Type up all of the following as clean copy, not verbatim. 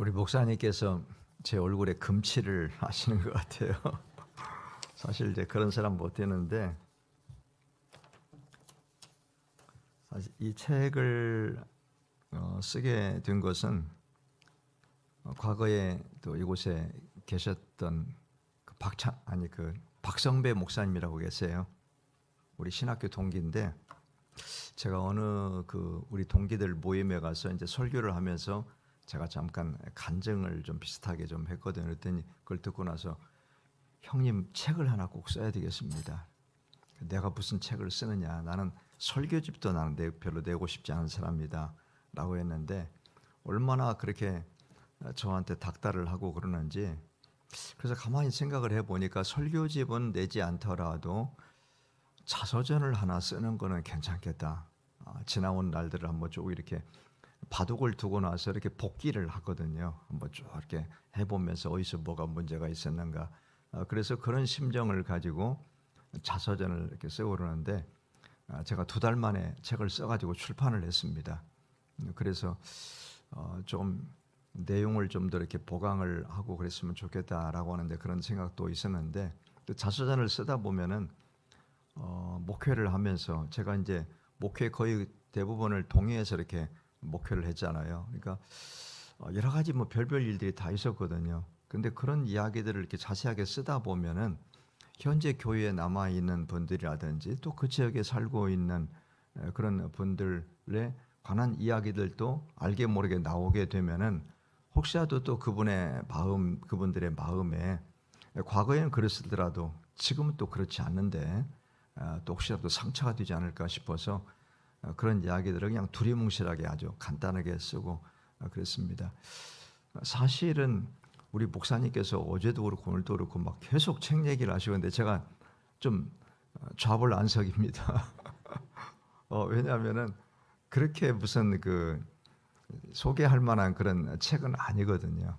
우리 목사님께서 제 얼굴에 금칠을 하시는 것 같아요. 사실 이제 그런 사람 못 되는데, 사실 이 책을 쓰게 된 것은 과거에 또 이곳에 계셨던 그 박성배 목사님이라고 계세요. 우리 신학교 동기인데, 제가 어느 우리 동기들 모임에 가서 이제 설교를 하면서 제가 잠깐 간증을 좀 비슷하게 좀 했거든요. 그랬더니 그걸 듣고 나서 형님 책을 하나 꼭 써야 되겠습니다. 내가 무슨 책을 쓰느냐. 나는 설교집도 나는 별로 내고 싶지 않은 사람이다 라고 했는데, 얼마나 그렇게 저한테 닥달을 하고 그러는지. 그래서 가만히 생각을 해보니까 설교집은 내지 않더라도 자서전을 하나 쓰는 거는 괜찮겠다. 지나온 날들을 한번 쭉 이렇게 바둑을 두고 나서 이렇게 복기를 하거든요. 한번 쭉 이렇게 해보면서 어디서 뭐가 문제가 있었는가. 그래서 그런 심정을 가지고 자서전을 이렇게 쓰고 그러는데, 제가 2달 만에 책을 써가지고 출판을 했습니다. 그래서 좀 내용을 좀 더 이렇게 보강을 하고 그랬으면 좋겠다라고 하는데, 그런 생각도 있었는데, 또 자서전을 쓰다 보면은 목회를 하면서 제가 이제 목회 거의 대부분을 동해에서 이렇게 목회를 했잖아요. 그러니까 여러 가지 뭐 별별 일들이 다 있었거든요. 근데 그런 이야기들을 이렇게 자세하게 쓰다 보면은 현재 교회에 남아 있는 분들이라든지 또 그 지역에 살고 있는 그런 분들에 관한 이야기들도 알게 모르게 나오게 되면은, 혹시라도 또 그분들의 마음에 과거에는 그랬을더라도 지금은 또 그렇지 않는데 또 혹시라도 상처가 되지 않을까 싶어서 그런 이야기들을 그냥 두리뭉실하게 아주 간단하게 쓰고 그랬습니다. 사실은 우리 목사님께서 어제도 그렇고 오늘도 그렇고 막 계속 책 얘기를 하시는데 제가 좀 좌불안석입니다. 왜냐하면은 그렇게 무슨 소개할 만한 그런 책은 아니거든요.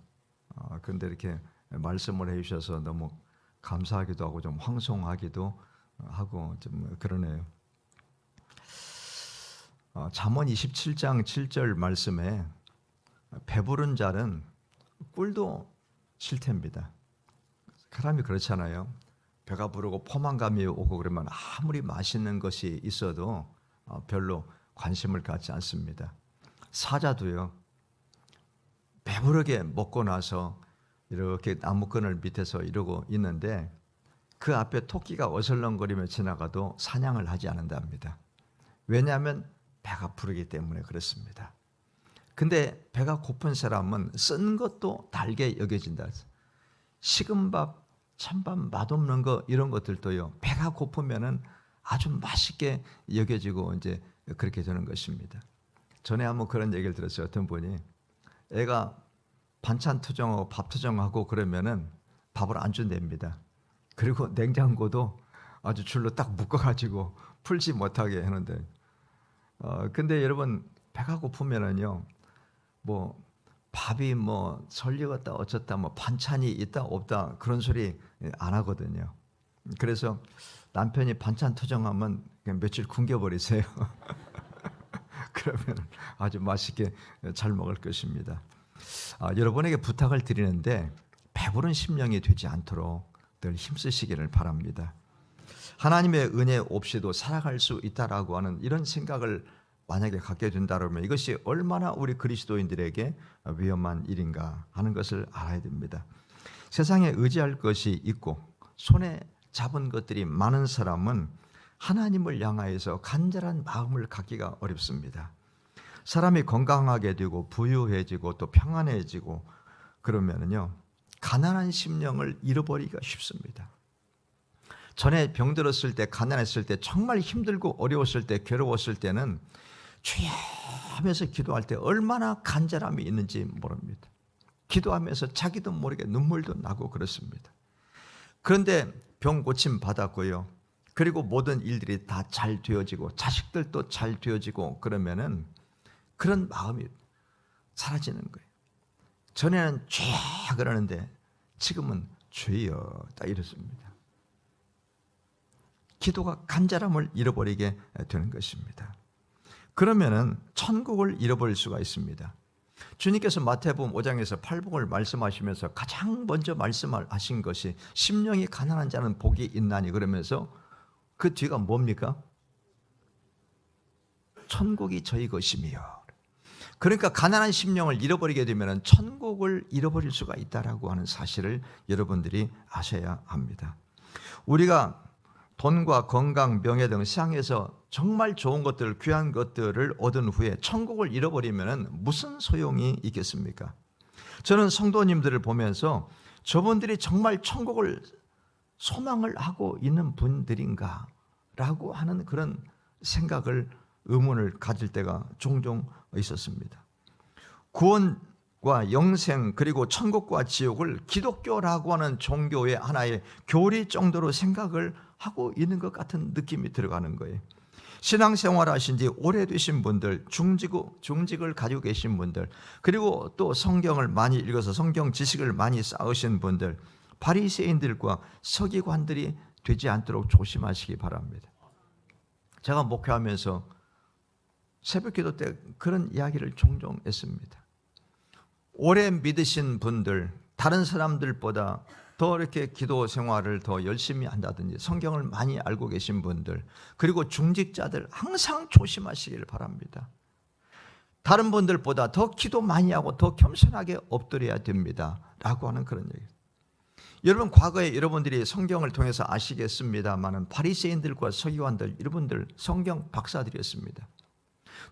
그런데 이렇게 말씀을 해주셔서 너무 감사하기도 하고 좀 황송하기도 하고 좀 그러네요. 잠언 27장 7절 말씀에 배부른 자는 꿀도 싫답니다. 사람이 그렇잖아요. 배가 부르고 포만감이 오고 그러면 아무리 맛있는 것이 있어도 별로 관심을 갖지 않습니다. 사자도요, 배부르게 먹고 나서 이렇게 나무끈을 밑에서 이러고 있는데 그 앞에 토끼가 어슬렁거리며 지나가도 사냥을 하지 않는답니다. 왜냐하면 배가 부르기 때문에 그렇습니다. 근데 배가 고픈 사람은 쓴 것도 달게 여겨진다. 식은 밥, 찬밥, 맛없는 거 이런 것들도요, 배가 고프면은 아주 맛있게 여겨지고 이제 그렇게 되는 것입니다. 전에 한번 그런 얘기를 들었어요. 어떤 분이 애가 반찬 투정하고 밥 투정하고 그러면은 밥을 안 준답니다. 그리고 냉장고도 아주 줄로 딱 묶어가지고 풀지 못하게 하는데, 근데 여러분 배가 고프면은요, 뭐 밥이 뭐 설익었다 어쩌다 뭐 반찬이 있다 없다 그런 소리 안 하거든요. 그래서 남편이 반찬 투정하면 그냥 며칠 굶겨버리세요. 그러면 아주 맛있게 잘 먹을 것입니다. 여러분에게 부탁을 드리는데 배부른 심령이 되지 않도록 늘 힘쓰시기를 바랍니다. 하나님의 은혜 없이도 살아갈 수 있다라고 하는 이런 생각을 만약에 갖게 된다면 이것이 얼마나 우리 그리스도인들에게 위험한 일인가 하는 것을 알아야 됩니다. 세상에 의지할 것이 있고 손에 잡은 것들이 많은 사람은 하나님을 향하여서 간절한 마음을 갖기가 어렵습니다. 사람이 건강하게 되고 부유해지고 또 평안해지고 그러면은요, 가난한 심령을 잃어버리기가 쉽습니다. 전에 병들었을 때, 가난했을 때, 정말 힘들고 어려웠을 때, 괴로웠을 때는 주여 하면서 기도할 때 얼마나 간절함이 있는지 모릅니다. 기도하면서 자기도 모르게 눈물도 나고 그렇습니다. 그런데 병 고침 받았고요, 그리고 모든 일들이 다 잘 되어지고 자식들도 잘 되어지고 그러면은 그런 마음이 사라지는 거예요. 전에는 주여 그러는데 지금은 주여 딱 이렇습니다. 기도가 간절함을 잃어버리게 되는 것입니다. 그러면은 천국을 잃어버릴 수가 있습니다. 주님께서 마태복음 5장에서 팔복을 말씀하시면서 가장 먼저 말씀하신 것이 심령이 가난한 자는 복이 있나니, 그러면서 그 뒤가 뭡니까? 천국이 저희 것이며. 그러니까 가난한 심령을 잃어버리게 되면 천국을 잃어버릴 수가 있다라고 하는 사실을 여러분들이 아셔야 합니다. 우리가 돈과 건강, 명예 등 세상에서 정말 좋은 것들, 귀한 것들을 얻은 후에 천국을 잃어버리면 무슨 소용이 있겠습니까? 저는 성도님들을 보면서 저분들이 정말 천국을 소망을 하고 있는 분들인가 라고 하는 그런 생각을, 의문을 가질 때가 종종 있었습니다. 구원과 영생, 그리고 천국과 지옥을 기독교라고 하는 종교의 하나의 교리 정도로 생각을 하고 있는 것 같은 느낌이 들어가는 거예요. 신앙생활 하신 지 오래되신 분들, 중직을 가지고 계신 분들, 그리고 또 성경을 많이 읽어서 성경 지식을 많이 쌓으신 분들, 바리새인들과 서기관들이 되지 않도록 조심하시기 바랍니다. 제가 목회하면서 새벽기도 때 그런 이야기를 종종 했습니다. 오래 믿으신 분들, 다른 사람들보다 더 이렇게 기도 생활을 더 열심히 한다든지 성경을 많이 알고 계신 분들, 그리고 중직자들 항상 조심하시길 바랍니다. 다른 분들보다 더 기도 많이 하고 더 겸손하게 엎드려야 됩니다 라고 하는 그런 얘기. 여러분, 과거에 여러분들이 성경을 통해서 아시겠습니다마는 바리새인들과 서기관들, 이분들 성경 박사들이었습니다.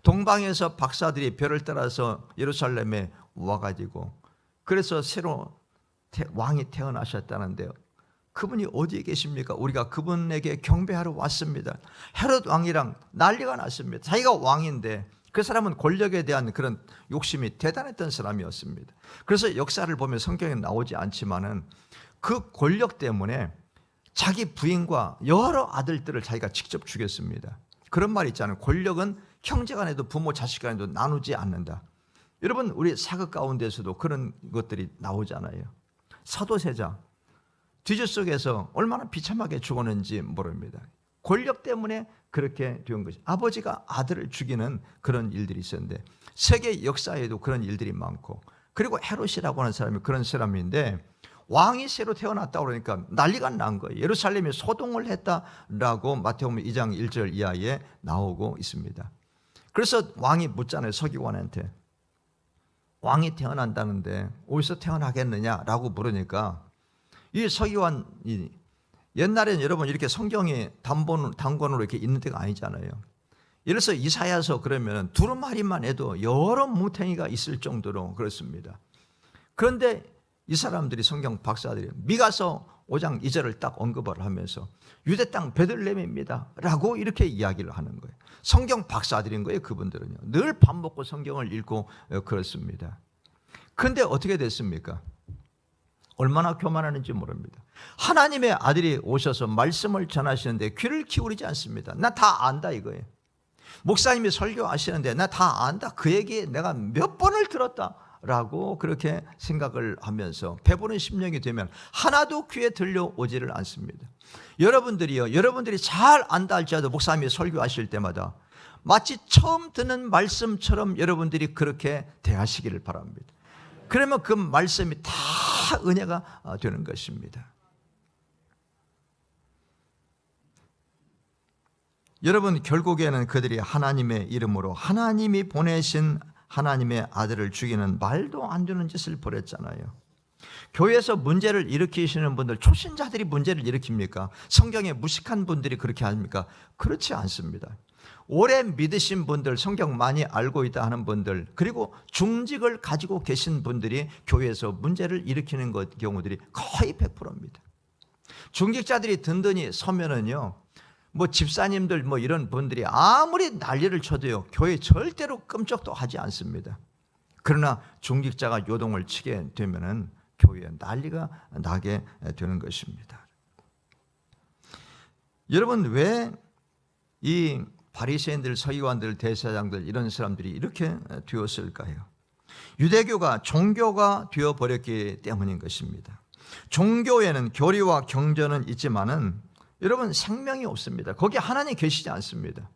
동방에서 박사들이 별을 따라서 예루살렘에 와가지고, 그래서 새로 왕이 태어나셨다는데요, 그분이 어디에 계십니까? 우리가 그분에게 경배하러 왔습니다. 헤롯 왕이랑 난리가 났습니다. 자기가 왕인데, 그 사람은 권력에 대한 그런 욕심이 대단했던 사람이었습니다. 그래서 역사를 보면 성경에 나오지 않지만은 그 권력 때문에 자기 부인과 여러 아들들을 자기가 직접 죽였습니다. 그런 말 있잖아요. 권력은 형제간에도 부모 자식간에도 나누지 않는다. 여러분, 우리 사극 가운데서도 그런 것들이 나오잖아요. 사도세자 뒤주 속에서 얼마나 비참하게 죽었는지 모릅니다. 권력 때문에 그렇게 된 것이, 아버지가 아들을 죽이는 그런 일들이 있었는데, 세계 역사에도 그런 일들이 많고, 그리고 헤롯이라고 하는 사람이 그런 사람인데, 왕이 새로 태어났다고 그러니까 난리가 난 거예요. 예루살렘에 소동을 했다라고 마태복음 2장 1절 이하에 나오고 있습니다. 그래서 왕이 묻잖아요, 서기관한테. 왕이 태어난다는데 어디서 태어나겠느냐라고 물으니까, 이 서기관이, 옛날에는 여러분 이렇게 성경이 단권으로 이렇게 있는 데가 아니잖아요. 예를 들어서 이사야서 그러면 두루마리만 해도 여러 뭉탱이가 있을 정도로 그렇습니다. 그런데 이 사람들이, 성경 박사들이 미가서 5장 2절을 딱 언급을 하면서 유대 땅 베들레헴입니다 라고 이렇게 이야기를 하는 거예요. 성경 박사들인 거예요. 그분들은요, 늘 밥 먹고 성경을 읽고 그렇습니다. 그런데 어떻게 됐습니까? 얼마나 교만하는지 모릅니다. 하나님의 아들이 오셔서 말씀을 전하시는데 귀를 기울이지 않습니다. 나 다 안다 이거예요. 목사님이 설교하시는데 나 다 안다, 그 얘기 내가 몇 번을 들었다 라고 그렇게 생각을 하면서 배부른 심령이 되면 하나도 귀에 들려오지를 않습니다. 여러분들이 잘 안다 할지라도 목사님이 설교하실 때마다 마치 처음 듣는 말씀처럼 여러분들이 그렇게 대하시기를 바랍니다. 그러면 그 말씀이 다 은혜가 되는 것입니다. 여러분, 결국에는 그들이 하나님의 이름으로 하나님이 보내신 하나님의 아들을 죽이는 말도 안 되는 짓을 벌였잖아요. 교회에서 문제를 일으키시는 분들, 초신자들이 문제를 일으킵니까? 성경에 무식한 분들이 그렇게 합니까? 그렇지 않습니다. 오래 믿으신 분들, 성경 많이 알고 있다 하는 분들, 그리고 중직을 가지고 계신 분들이 교회에서 문제를 일으키는 경우들이 거의 100%입니다. 중직자들이 든든히 서면은요, 집사님들 이런 분들이 아무리 난리를 쳐도요, 교회 절대로 끔찍도 하지 않습니다. 그러나 중직자가 요동을 치게 되면은 교회에 난리가 나게 되는 것입니다. 여러분, 왜 이 바리새인들, 서기관들, 대제사장들, 이런 사람들이 이렇게 되었을까요? 유대교가 종교가 되어버렸기 때문인 것입니다. 종교에는 교리와 경전은 있지만은 여러분, 생명이 없습니다. 거기 하나님 계시지 않습니다.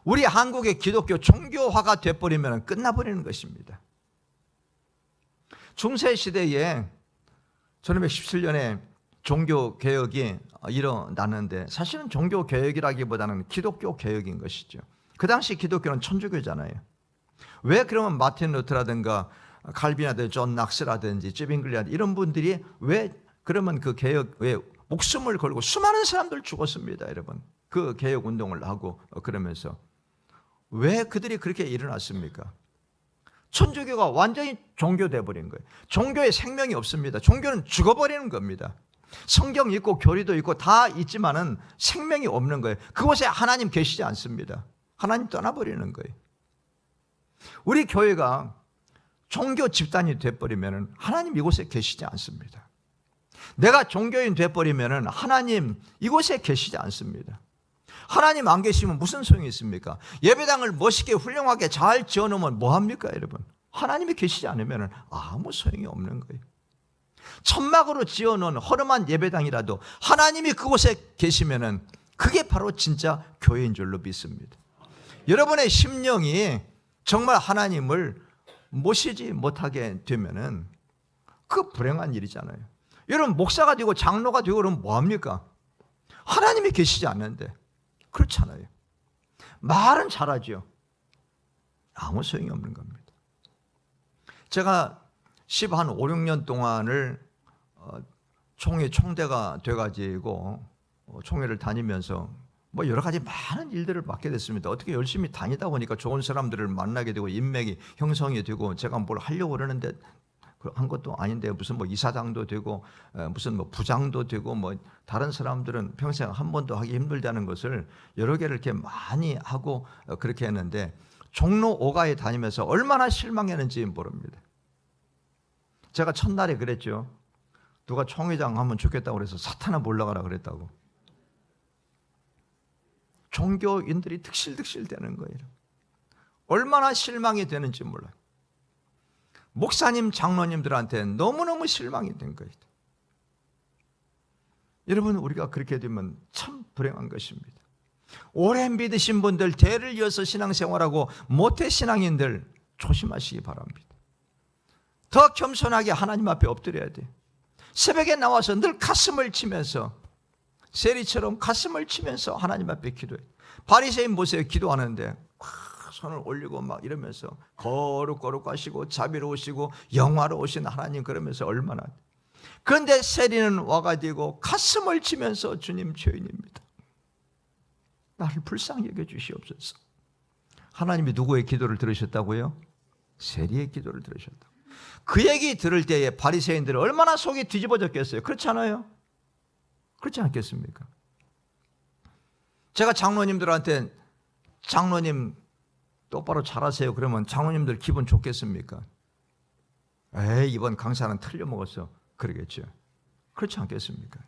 우리 한국의 기독교 종교화가 돼버리면 끝나버리는 것입니다. 중세 시대에 1917년에 종교 개혁이 일어나는데 사실은 종교 개혁이라기보다는 기독교 개혁인 것이죠. 그 당시 기독교는 천주교잖아요. 왜 그러면 마틴 루터라든가 칼빈이라든지 존 낙스라든지 쯔빙글리라든지 이런 분들이 왜 그러면 그 개혁에 목숨을 걸고 수많은 사람들 죽었습니다, 여러분. 그 개혁 운동을 하고 그러면서 왜 그들이 그렇게 일어났습니까? 천주교가 완전히 종교돼 버린 거예요. 종교에 생명이 없습니다. 종교는 죽어버리는 겁니다. 성경 있고 교리도 있고 다 있지만은 생명이 없는 거예요. 그곳에 하나님 계시지 않습니다. 하나님 떠나버리는 거예요. 우리 교회가 종교 집단이 돼버리면 하나님 이곳에 계시지 않습니다. 내가 종교인 돼버리면 하나님 이곳에 계시지 않습니다. 하나님 안 계시면 무슨 소용이 있습니까? 예배당을 멋있게 훌륭하게 잘 지어놓으면 뭐합니까, 여러분? 하나님이 계시지 않으면 아무 소용이 없는 거예요. 천막으로 지어놓은 허름한 예배당이라도 하나님이 그곳에 계시면 그게 바로 진짜 교회인 줄로 믿습니다. 여러분의 심령이 정말 하나님을 모시지 못하게 되면은 그 불행한 일이잖아요. 여러분 목사가 되고 장로가 되고 그러면 뭐합니까? 하나님이 계시지 않는데. 그렇잖아요. 말은 잘하죠. 아무 소용이 없는 겁니다. 제가 5, 6년 동안을 총대가 돼가지고 총회를 다니면서 뭐 여러 가지 많은 일들을 맡게 됐습니다. 어떻게 열심히 다니다 보니까 좋은 사람들을 만나게 되고 인맥이 형성이 되고 제가 뭘 하려고 그러는데 한 것도 아닌데 무슨 뭐 이사장도 되고 무슨 뭐 부장도 되고 뭐 다른 사람들은 평생 한 번도 하기 힘들다는 것을 여러 개를 이렇게 많이 하고 그렇게 했는데 종로 5가에 다니면서 얼마나 실망했는지 모릅니다. 제가 첫날에 그랬죠. 누가 총회장 하면 좋겠다고 그래서 사탄아 몰라가라 그랬다고. 종교인들이 득실득실 되는 거예요. 얼마나 실망이 되는지 몰라요. 목사님, 장로님들한테 너무너무 실망이 된 거예요. 여러분, 우리가 그렇게 되면 참 불행한 것입니다. 오래 믿으신 분들, 대를 이어서 신앙생활하고 모태신앙인들 조심하시기 바랍니다. 더 겸손하게 하나님 앞에 엎드려야 돼요. 새벽에 나와서 늘 가슴을 치면서 세리처럼 가슴을 치면서 하나님 앞에 기도해요. 바리새인 보세요. 기도하는데 손을 올리고 막 이러면서 거룩하시고 자비로우시고 영화로우신 하나님 그러면서 얼마나. 그런데 세리는 와가지고 가슴을 치면서 주님 죄인입니다. 나를 불쌍히 여겨주시옵소서. 하나님이 누구의 기도를 들으셨다고요? 세리의 기도를 들으셨다고. 그 얘기 들을 때에 바리새인들은 얼마나 속이 뒤집어졌겠어요? 그렇지 않아요? 그렇지 않겠습니까? 제가 장로님들한테 장로님 똑바로 잘하세요 그러면 장로님들 기분 좋겠습니까? 에이 이번 강사는 틀려먹었어 그러겠죠. 그렇지 않겠습니까?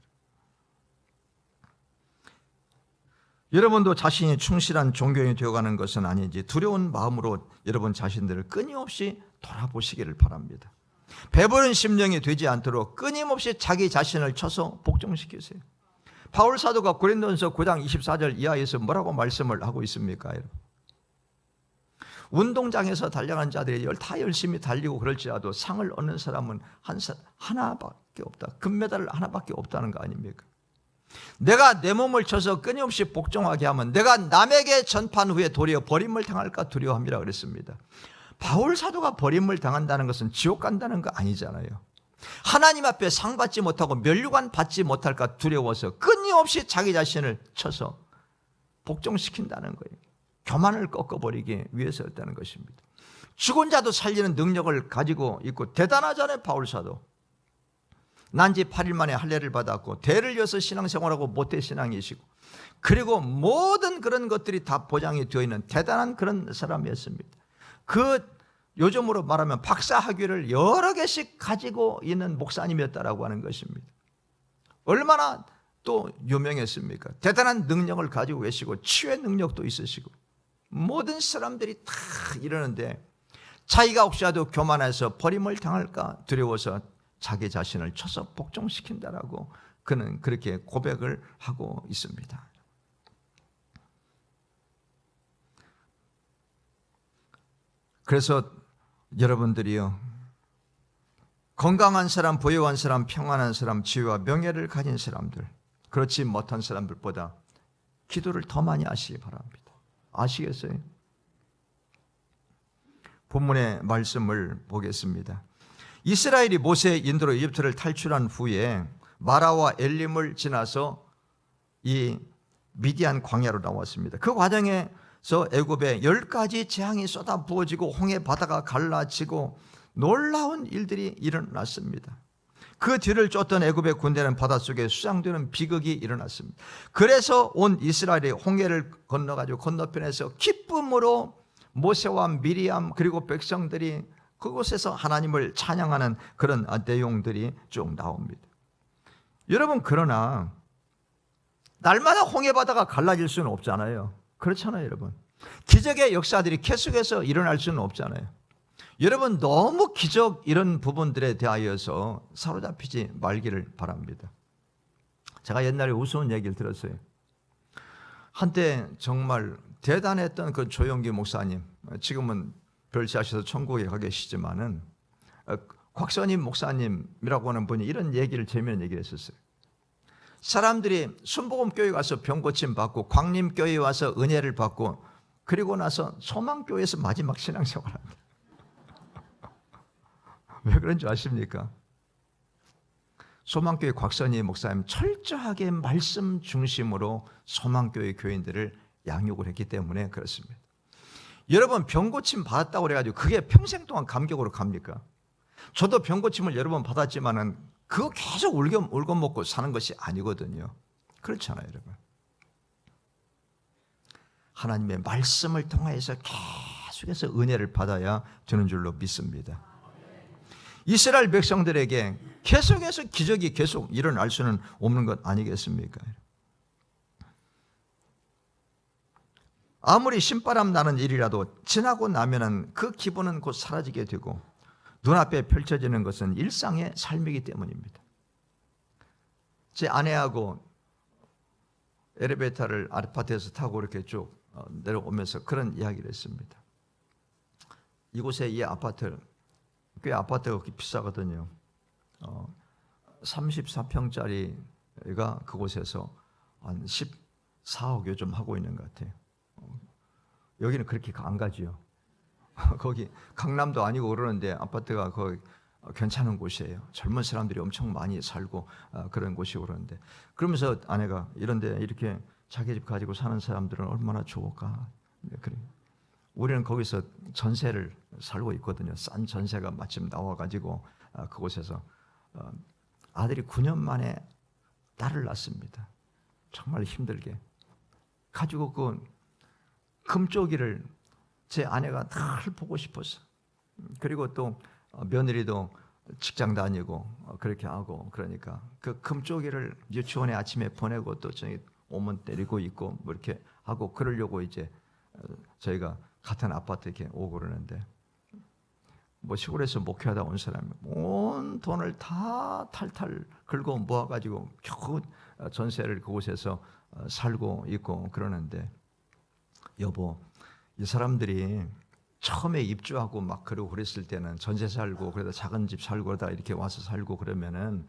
여러분도 자신이 충실한 종교인이 되어가는 것은 아닌지 두려운 마음으로 여러분 자신들을 끊임없이 돌아보시기를 바랍니다. 배부른 심령이 되지 않도록 끊임없이 자기 자신을 쳐서 복종시키세요. 바울 사도가 고린도전서 9장 24절 이하에서 뭐라고 말씀을 하고 있습니까? 운동장에서 달려가는 자들이 다 열심히 달리고 그럴지라도 상을 얻는 사람은 하나밖에 없다. 금메달을 하나밖에 없다는 거 아닙니까? 내가 내 몸을 쳐서 끊임없이 복종하게 하면 내가 남에게 전판 후에 도리어 버림을 당할까 두려워합니다 그랬습니다. 바울 사도가 버림을 당한다는 것은 지옥 간다는 거 아니잖아요. 하나님 앞에 상 받지 못하고 면류관 받지 못할까 두려워서 끊임없이 자기 자신을 쳐서 복종시킨다는 거예요. 교만을 꺾어버리기 위해서였다는 것입니다. 죽은 자도 살리는 능력을 가지고 있고 대단하잖아요. 바울 사도. 난지 8일 만에 할례를 받았고 대를 이어서 신앙생활하고 모태신앙이시고 그리고 모든 그런 것들이 다 보장이 되어 있는 대단한 그런 사람이었습니다. 그 요즘으로 말하면 박사학위를 여러 개씩 가지고 있는 목사님이었다라고 하는 것입니다. 얼마나 또 유명했습니까? 대단한 능력을 가지고 계시고 치유의 능력도 있으시고 모든 사람들이 다 이러는데 자기가 혹시라도 교만해서 버림을 당할까 두려워서 자기 자신을 쳐서 복종시킨다라고 그는 그렇게 고백을 하고 있습니다. 그래서 여러분들이요 건강한 사람, 부유한 사람, 평안한 사람, 지혜와 명예를 가진 사람들, 그렇지 못한 사람들보다 기도를 더 많이 하시기 바랍니다. 아시겠어요? 본문의 말씀을 보겠습니다. 이스라엘이 모세의 인도로 이집트를 탈출한 후에 마라와 엘림을 지나서 이 미디안 광야로 나왔습니다. 그 과정에서 애굽에 10가지 재앙이 쏟아 부어지고 홍해 바다가 갈라지고 놀라운 일들이 일어났습니다. 그 뒤를 쫓던 애굽의 군대는 바닷속에 수장되는 비극이 일어났습니다. 그래서 온 이스라엘이 홍해를 건너가지고 건너편에서 기쁨으로 모세와 미리암 그리고 백성들이 그곳에서 하나님을 찬양하는 그런 내용들이 쭉 나옵니다. 여러분, 그러나 날마다 홍해 바다가 갈라질 수는 없잖아요. 그렇잖아요, 여러분. 기적의 역사들이 계속해서 일어날 수는 없잖아요. 여러분, 너무 기적 이런 부분들에 대하여서 사로잡히지 말기를 바랍니다. 제가 옛날에 우스운 얘기를 들었어요. 한때 정말 대단했던 그 조영기 목사님, 지금은 별세하셔서 천국에 가 계시지만은 곽선임 목사님이라고 하는 분이 이런 얘기를 재미있는 얘기를 했었어요. 사람들이 순복음교회 가서 병 고침 받고 광림교회에 와서 은혜를 받고 그리고 나서 소망교회에서 마지막 신앙생활을 합니다. 왜 그런 줄 아십니까? 소망교회 곽선희 목사님 철저하게 말씀 중심으로 소망교회 교인들을 양육을 했기 때문에 그렇습니다. 여러분, 병고침 받았다고 그래가지고 그게 평생 동안 감격으로 갑니까? 저도 병고침을 여러 번 받았지만은 그거 계속 울고 먹고 사는 것이 아니거든요. 그렇잖아요, 여러분. 하나님의 말씀을 통해서 계속해서 은혜를 받아야 되는 줄로 믿습니다. 이스라엘 백성들에게 계속해서 기적이 계속 일어날 수는 없는 것 아니겠습니까? 아무리 신바람 나는 일이라도 지나고 나면은 그 기분은 곧 사라지게 되고 눈앞에 펼쳐지는 것은 일상의 삶이기 때문입니다. 제 아내하고 엘리베이터를 아파트에서 타고 이렇게 쭉 내려오면서 그런 이야기를 했습니다. 이곳에 이 아파트, 꽤 아파트가 비싸거든요. 34평짜리가 그곳에서 한 14억 요즘 하고 있는 것 같아요. 여기는 그렇게 안 가지요. 거기 강남도 아니고 그러는데 아파트가 거기 괜찮은 곳이에요. 젊은 사람들이 엄청 많이 살고 그런 곳이고 그러는데, 그러면서 아내가 이런데 이렇게 자기 집 가지고 사는 사람들은 얼마나 좋을까. 그래. 우리는 거기서 전세를 살고 있거든요. 싼 전세가 마침 나와가지고 그곳에서 아들이 9년 만에 딸을 낳습니다. 정말 힘들게 가지고 그 금쪽이를 제 아내가 늘 보고 싶었어. 그리고 또 며느리도 직장 다니고 그렇게 하고 그러니까 그 금쪽이를 유치원에 아침에 보내고 또 저녁에 오면 때리고 있고 뭐 이렇게 하고 그러려고 이제 저희가 같은 아파트 이렇게 오고 그러는데, 뭐 시골에서 목회하다 온 사람이 온 돈을 다 탈탈 긁어 모아가지고 겨우 전세를 그곳에서 살고 있고 그러는데, 여보, 이 사람들이 처음에 입주하고 막 그러고 그랬을 때는 전세 살고 그러다 작은 집 살고 그러다 이렇게 와서 살고 그러면은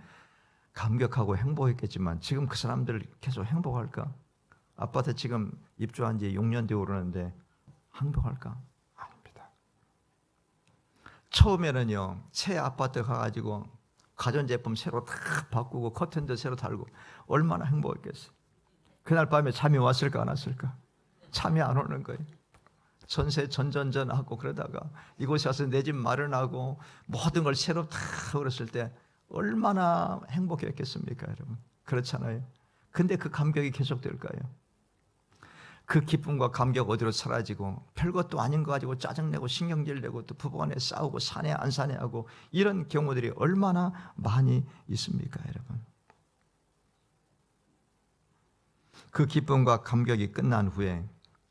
감격하고 행복했겠지만 지금 그 사람들 계속 행복할까? 아파트 지금 입주한 지 6년 되고 그러는데 행복할까? 아닙니다. 처음에는요, 새 아파트 가가지고 가전제품 새로 다 바꾸고 커튼도 새로 달고 얼마나 행복했겠어요. 그날 밤에 잠이 왔을까 안 왔을까? 잠이 안 오는 거예요. 전세 전전전하고 그러다가 이곳에 와서 내 집 마련하고 모든 걸 새로 다 그랬을 때 얼마나 행복했겠습니까, 여러분? 그렇잖아요. 근데 그 감격이 계속될까요? 그 기쁨과 감격 어디로 사라지고 별것도 아닌 거 가지고 짜증내고 신경질 내고 또 부부간에 싸우고 사내 안 사내하고 이런 경우들이 얼마나 많이 있습니까, 여러분? 그 기쁨과 감격이 끝난 후에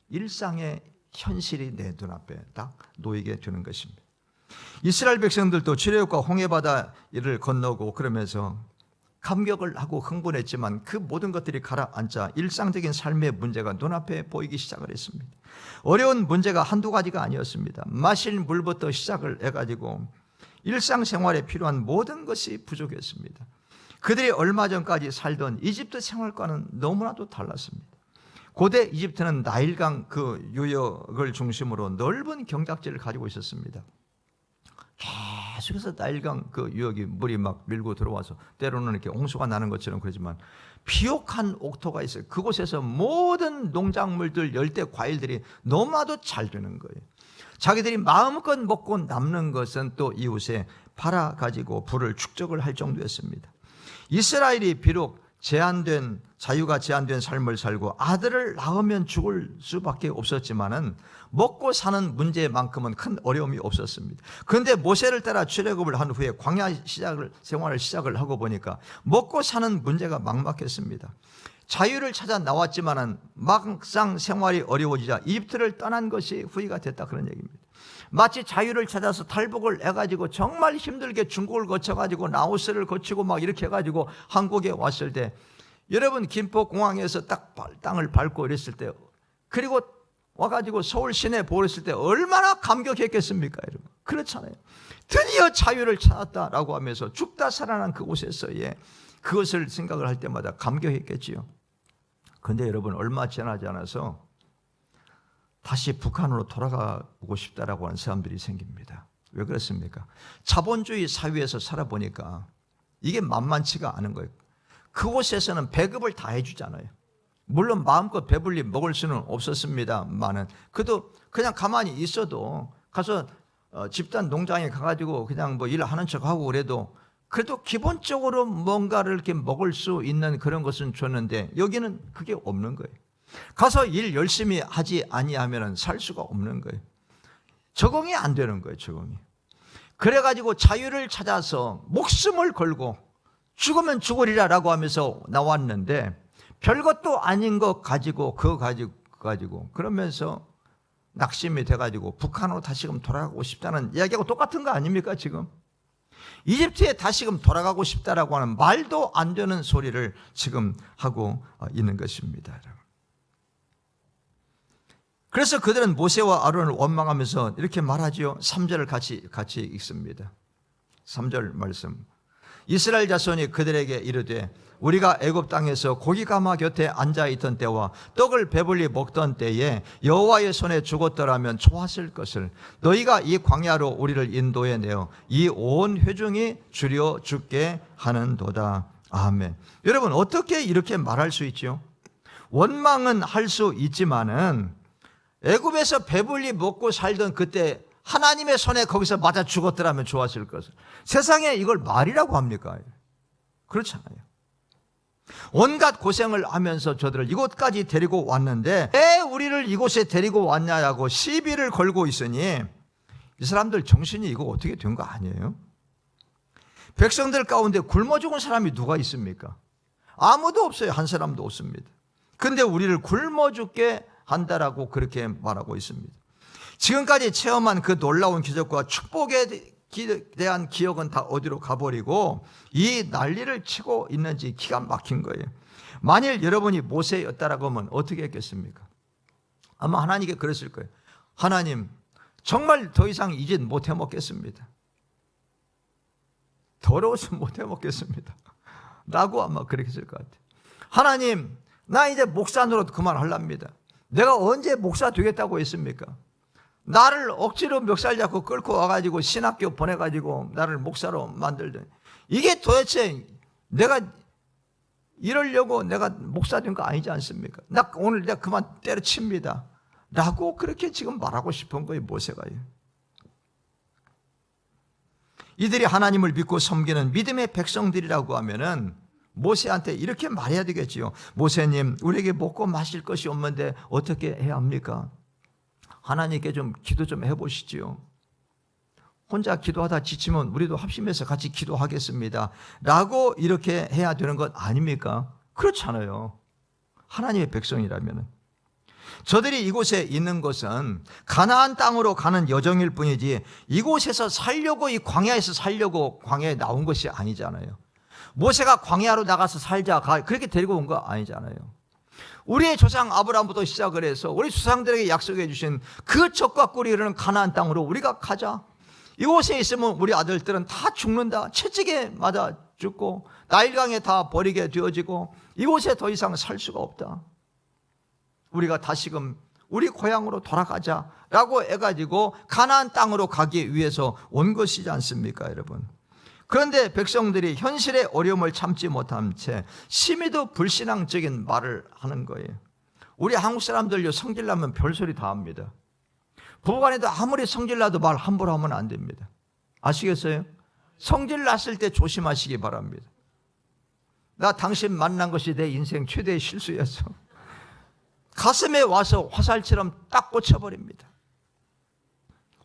일상의 현실이 내 눈앞에 딱 놓이게 되는 것입니다. 이스라엘 백성들도 출애굽과 홍해바다를 건너고 그러면서 감격을 하고 흥분했지만 그 모든 것들이 가라앉자 일상적인 삶의 문제가 눈앞에 보이기 시작을 했습니다. 어려운 문제가 한두 가지가 아니었습니다. 마실 물부터 시작을 해가지고 일상생활에 필요한 모든 것이 부족했습니다. 그들이 얼마 전까지 살던 이집트 생활과는 너무나도 달랐습니다. 고대 이집트는 나일강 그 유역을 중심으로 넓은 경작지를 가지고 있었습니다. 계속해서 나일강 그 유역이 물이 막 밀고 들어와서 때로는 이렇게 홍수가 나는 것처럼 그러지만 비옥한 옥토가 있어요. 그곳에서 모든 농작물들, 열대 과일들이 너무나도 잘 되는 거예요. 자기들이 마음껏 먹고 남는 것은 또 이웃에 팔아가지고 부를 축적을 할 정도였습니다. 이스라엘이 비록 자유가 제한된 삶을 살고 아들을 낳으면 죽을 수밖에 없었지만은 먹고 사는 문제만큼은 큰 어려움이 없었습니다. 그런데 모세를 따라 출애굽을 한 후에 광야 생활을 시작을 하고 보니까 먹고 사는 문제가 막막했습니다. 자유를 찾아 나왔지만은 막상 생활이 어려워지자 이집트를 떠난 것이 후회가 됐다, 그런 얘기입니다. 마치 자유를 찾아서 탈북을 해가지고 정말 힘들게 중국을 거쳐가지고 라오스를 거치고 막 이렇게 해가지고 한국에 왔을 때, 여러분 김포공항에서 딱 땅을 밟고 이랬을 때, 그리고 와가지고 서울 시내 보였을 때 얼마나 감격했겠습니까, 여러분? 그렇잖아요. 드디어 자유를 찾았다라고 하면서 죽다 살아난 그곳에서의 그것을 생각을 할 때마다 감격했겠지요. 그런데 여러분, 얼마 지나지 않아서 다시 북한으로 돌아가고 싶다라고 하는 사람들이 생깁니다. 왜 그렇습니까? 자본주의 사회에서 살아보니까 이게 만만치가 않은 거예요. 그곳에서는 배급을 다 해주잖아요. 물론 마음껏 배불리 먹을 수는 없었습니다만은 그래도 그냥 가만히 있어도 가서 집단 농장에 가가지고 그냥 뭐 일하는 척하고 그래도 기본적으로 뭔가를 이렇게 먹을 수 있는 그런 것은 줬는데 여기는 그게 없는 거예요. 가서 일 열심히 하지 아니하면 살 수가 없는 거예요. 적응이 안 되는 거예요, 적응이. 그래가지고 자유를 찾아서 목숨을 걸고 죽으면 죽으리라라고 하면서 나왔는데 별것도 아닌 것 가지고 그러면서 낙심이 돼가지고 북한으로 다시금 돌아가고 싶다는 이야기하고 똑같은 거 아닙니까, 지금? 이집트에 다시금 돌아가고 싶다라고 하는 말도 안 되는 소리를 지금 하고 있는 것입니다. 그래서 그들은 모세와 아론을 원망하면서 이렇게 말하지요. 3절을 같이 읽습니다. 3절 말씀. 이스라엘 자손이 그들에게 이르되 우리가 애굽 땅에서 고기가마 곁에 앉아있던 때와 떡을 배불리 먹던 때에 여호와의 손에 죽었더라면 좋았을 것을 너희가 이 광야로 우리를 인도해 내어 이 온 회중이 줄여 죽게 하는도다. 아멘. 여러분, 어떻게 이렇게 말할 수 있죠? 원망은 할 수 있지만은 애굽에서 배불리 먹고 살던 그때 하나님의 손에 거기서 맞아 죽었더라면 좋았을 것을, 세상에 이걸 말이라고 합니까? 그렇잖아요. 온갖 고생을 하면서 저들을 이곳까지 데리고 왔는데 왜 우리를 이곳에 데리고 왔냐고 시비를 걸고 있으니 이 사람들 정신이 이거 어떻게 된 거 아니에요? 백성들 가운데 굶어 죽은 사람이 누가 있습니까? 아무도 없어요. 한 사람도 없습니다. 근데 우리를 굶어 죽게 한다라고 그렇게 말하고 있습니다. 지금까지 체험한 그 놀라운 기적과 축복에 대한 기억은 다 어디로 가버리고 이 난리를 치고 있는지 기가 막힌 거예요. 만일 여러분이 모세였다라고 하면 어떻게 했겠습니까? 아마 하나님께 그랬을 거예요. 하나님, 정말 더 이상 이 짓 못 해먹겠습니다. 더러워서 못 해먹겠습니다 라고 아마 그렇게 했을 것 같아요. 하나님, 나 이제 목사 노릇 그만하랍니다. 내가 언제 목사 되겠다고 했습니까? 나를 억지로 멱살 잡고 끌고 와가지고 신학교 보내가지고 나를 목사로 만들더니 이게 도대체 내가 이러려고 내가 목사 된 거 아니지 않습니까? 나 오늘 내가 그만 때려칩니다 라고 그렇게 지금 말하고 싶은 거예요, 모세가요. 이들이 하나님을 믿고 섬기는 믿음의 백성들이라고 하면은 모세한테 이렇게 말해야 되겠지요. 모세님, 우리에게 먹고 마실 것이 없는데 어떻게 해야 합니까? 하나님께 좀 기도 좀 해보시지요. 혼자 기도하다 지치면 우리도 합심해서 같이 기도하겠습니다 라고 이렇게 해야 되는 것 아닙니까? 그렇잖아요. 하나님의 백성이라면. 저들이 이곳에 있는 것은 가나안 땅으로 가는 여정일 뿐이지 이곳에서 살려고, 이 광야에서 살려고 광야에 나온 것이 아니잖아요. 모세가 광야로 나가서 살자 그렇게 데리고 온 거 아니잖아요. 우리의 조상 아브라함부터 시작을 해서 우리 조상들에게 약속해 주신 그 젖과 꿀이 흐르는 가나안 땅으로 우리가 가자. 이곳에 있으면 우리 아들들은 다 죽는다. 채찍에 맞아 죽고 나일강에 다 버리게 되어지고 이곳에 더 이상 살 수가 없다. 우리가 다시금 우리 고향으로 돌아가자라고 해가지고 가나안 땅으로 가기 위해서 온 것이지 않습니까, 여러분? 그런데 백성들이 현실의 어려움을 참지 못한 채 심히도 불신앙적인 말을 하는 거예요. 우리 한국 사람들요, 성질나면 별소리 다 합니다. 부부간에도 아무리 성질나도 말 함부로 하면 안 됩니다. 아시겠어요? 성질났을 때 조심하시기 바랍니다. 나 당신 만난 것이 내 인생 최대의 실수였어. 가슴에 와서 화살처럼 딱 꽂혀버립니다.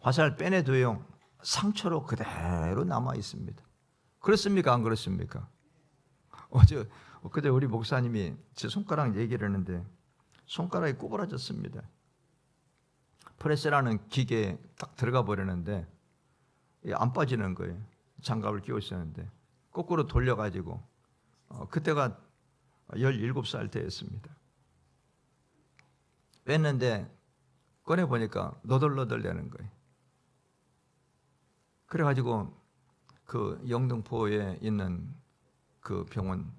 화살 빼내도요, 상처로 그대로 남아 있습니다. 그렇습니까? 안 그렇습니까? 그때 우리 목사님이 제 손가락 얘기를 했는데 손가락이 구부러졌습니다. 프레스라는 기계에 딱 들어가 버리는데 안 빠지는 거예요. 장갑을 끼고 있었는데 거꾸로 돌려가지고 그때가 17살 때였습니다. 뺐는데 꺼내보니까 너덜너덜 되는 거예요. 그래가지고 그 영등포에 있는 그 병원,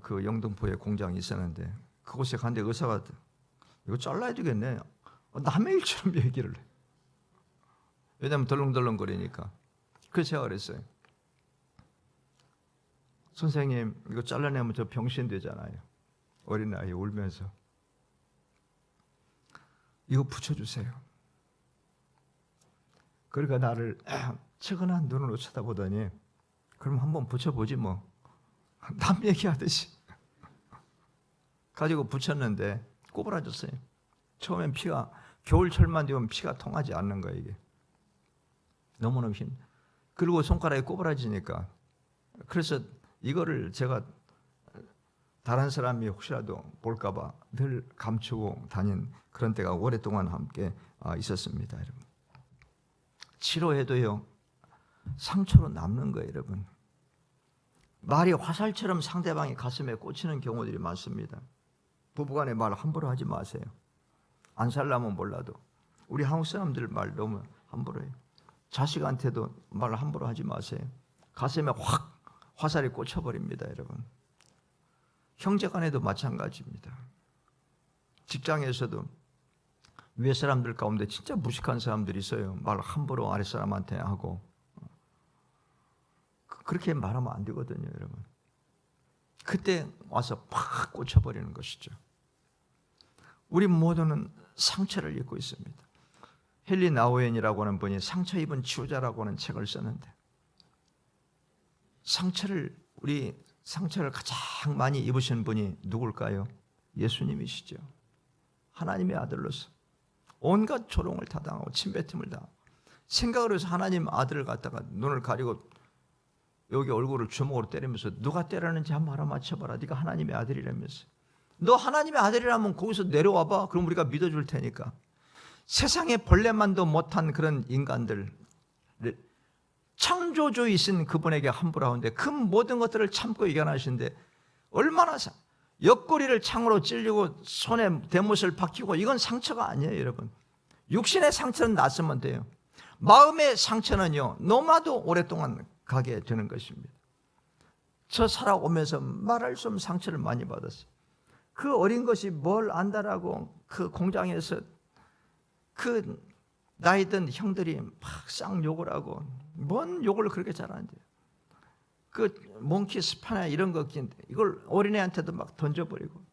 그 영등포에 공장이 있었는데 그곳에 갔는데 의사가 이거 잘라야 되겠네. 남의 일처럼 얘기를 해. 왜냐하면 덜렁덜렁거리니까. 그래서 제가 그랬어요. 선생님, 이거 잘라내면 저 병신 되잖아요. 어린아이 울면서. 이거 붙여주세요. 그러니까 나를 측은한 눈으로 쳐다보더니 그럼 한번 붙여보지 뭐. 남 얘기하듯이. 가지고 붙였는데 꼬부라졌어요. 처음엔 피가, 겨울철만 되면 피가 통하지 않는 거예요, 이게. 너무너무 힘. 그리고 손가락이 꼬부라지니까. 그래서 이거를 제가 다른 사람이 혹시라도 볼까봐 늘 감추고 다닌 그런 때가 오랫동안 함께 있었습니다, 여러분. 치료해도요, 상처로 남는 거예요, 여러분. 말이 화살처럼 상대방의 가슴에 꽂히는 경우들이 많습니다. 부부간에 말 함부로 하지 마세요. 안 살라면 몰라도. 우리 한국 사람들 말 너무 함부로 해요. 자식한테도 말 함부로 하지 마세요. 가슴에 확 화살이 꽂혀버립니다, 여러분. 형제간에도 마찬가지입니다. 직장에서도 위에 사람들 가운데 진짜 무식한 사람들이 있어요. 말 함부로 아랫사람한테 하고. 그렇게 말하면 안 되거든요, 여러분. 그때 와서 팍 꽂혀버리는 것이죠. 우리 모두는 상처를 입고 있습니다. 헨리 나우엔이라고 하는 분이 상처 입은 치유자라고 하는 책을 썼는데 우리 상처를 가장 많이 입으신 분이 누굴까요? 예수님이시죠. 하나님의 아들로서 온갖 조롱을 다 당하고 침뱉음을 당하고 생각을 해서 하나님 아들을 갖다가 눈을 가리고 여기 얼굴을 주먹으로 때리면서 누가 때렸는지 한번 알아맞혀봐라. 네가 하나님의 아들이라면서. 너 하나님의 아들이라면 거기서 내려와봐. 그럼 우리가 믿어줄 테니까. 세상에 벌레만도 못한 그런 인간들, 창조주이신 그분에게 함부로 하는데 그 모든 것들을 참고 이겨나시는데 얼마나 옆구리를 창으로 찔리고 손에 대못을 박히고 이건 상처가 아니에요, 여러분. 육신의 상처는 났으면 돼요. 마음의 상처는요, 너무나도 오랫동안 가게 되는 것입니다. 저 살아오면서 말할 수 없는 상처를 많이 받았어요. 그 어린 것이 뭘 안다라고 그 공장에서 그 나이 든 형들이 막 쌍 욕을 하고 뭔 욕을 그렇게 잘하는데 그 몽키 스파나 이런 거 이걸 어린애한테도 막 던져버리고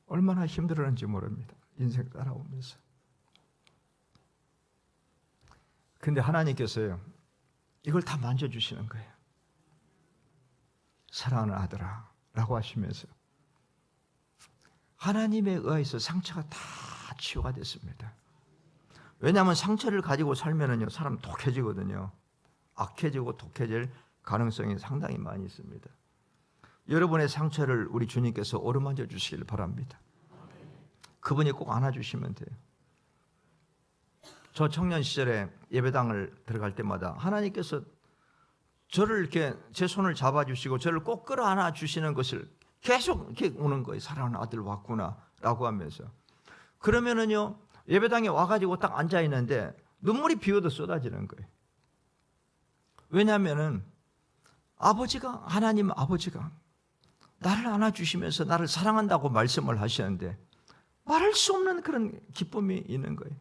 얼마나 힘들었는지 모릅니다. 인생 따라오면서. 근데 하나님께서요, 이걸 다 만져주시는 거예요. 사랑하는 아들아 라고 하시면서 하나님에 의해서 상처가 다 치유가 됐습니다. 왜냐하면 상처를 가지고 살면은요, 사람 독해지거든요. 악해지고 독해질 가능성이 상당히 많이 있습니다. 여러분의 상처를 우리 주님께서 어루만져 주시길 바랍니다. 그분이 꼭 안아주시면 돼요. 저 청년 시절에 예배당을 들어갈 때마다 하나님께서 저를 이렇게 제 손을 잡아주시고 저를 꼭 끌어안아 주시는 것을 계속 이렇게 오는 거예요. 사랑하는 아들 왔구나 라고 하면서. 그러면은요, 예배당에 와가지고 딱 앉아 있는데 눈물이 비어도 쏟아지는 거예요. 왜냐하면은 하나님 아버지가 나를 안아주시면서 나를 사랑한다고 말씀을 하시는데 말할 수 없는 그런 기쁨이 있는 거예요.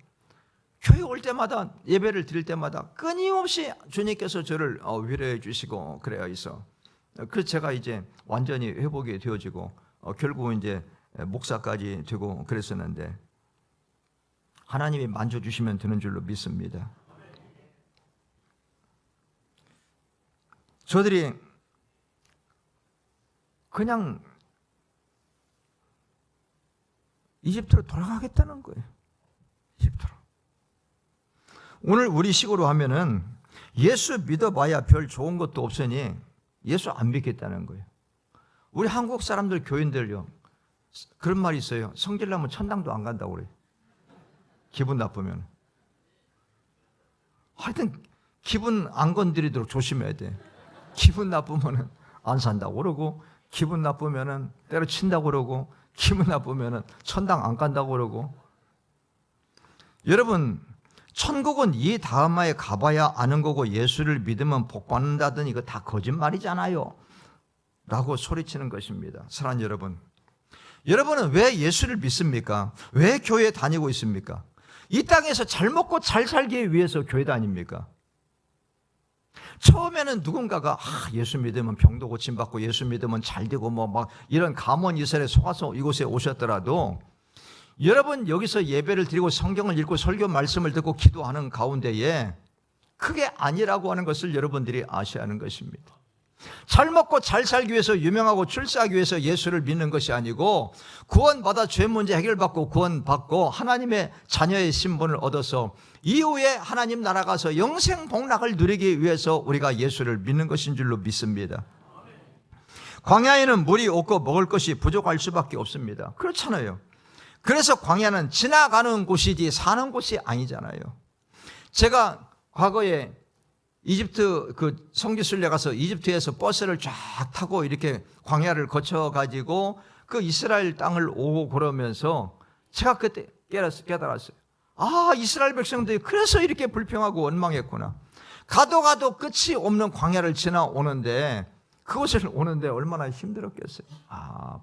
교회 올 때마다, 예배를 드릴 때마다 끊임없이 주님께서 저를 위로해 주시고 그래야 해서, 그래서 제가 이제 완전히 회복이 되어지고 결국은 이제 목사까지 되고 그랬었는데, 하나님이 만져주시면 되는 줄로 믿습니다. 저들이 그냥 이집트로 돌아가겠다는 거예요. 이집트로. 오늘 우리 식으로 하면은 예수 믿어봐야 별 좋은 것도 없으니 예수 안 믿겠다는 거예요. 우리 한국 사람들, 교인들요, 그런 말이 있어요. 성질 나면 천당도 안 간다고 그래요. 기분 나쁘면. 하여튼 기분 안 건드리도록 조심해야 돼. 기분 나쁘면은 안 산다고 그러고, 기분 나쁘면은 때려친다고 그러고, 기분 나쁘면은 천당 안 간다고 그러고. 여러분, 천국은 이 다음에 가봐야 아는 거고 예수를 믿으면 복 받는다더니 이거 다 거짓말이잖아요 라고 소리치는 것입니다. 사랑하는 여러분, 여러분은 왜 예수를 믿습니까? 왜 교회에 다니고 있습니까? 이 땅에서 잘 먹고 잘 살기 위해서 교회 다닙니까? 처음에는 누군가가 예수 믿으면 병도 고침받고 예수 믿으면 잘 되고 막 이런 감언이설에 속아서 이곳에 오셨더라도, 여러분 여기서 예배를 드리고 성경을 읽고 설교 말씀을 듣고 기도하는 가운데에 그게 아니라고 하는 것을 여러분들이 아셔야 하는 것입니다. 잘 먹고 잘 살기 위해서, 유명하고 출세하기 위해서 예수를 믿는 것이 아니고, 구원받아 죄 문제 해결받고 구원받고 하나님의 자녀의 신분을 얻어서 이후에 하나님 나라 가서 영생 복락을 누리기 위해서 우리가 예수를 믿는 것인 줄로 믿습니다. 광야에는 물이 없고 먹을 것이 부족할 수밖에 없습니다. 그렇잖아요. 그래서 광야는 지나가는 곳이지 사는 곳이 아니잖아요. 제가 과거에 이집트 성지순례 가서 이집트에서 버스를 쫙 타고 이렇게 광야를 거쳐가지고 그 이스라엘 땅을 오고 그러면서 제가 그때 깨달았어요. 이스라엘 백성들이 그래서 이렇게 불평하고 원망했구나. 가도 끝이 없는 광야를 지나오는데, 그곳을 오는데 얼마나 힘들었겠어요.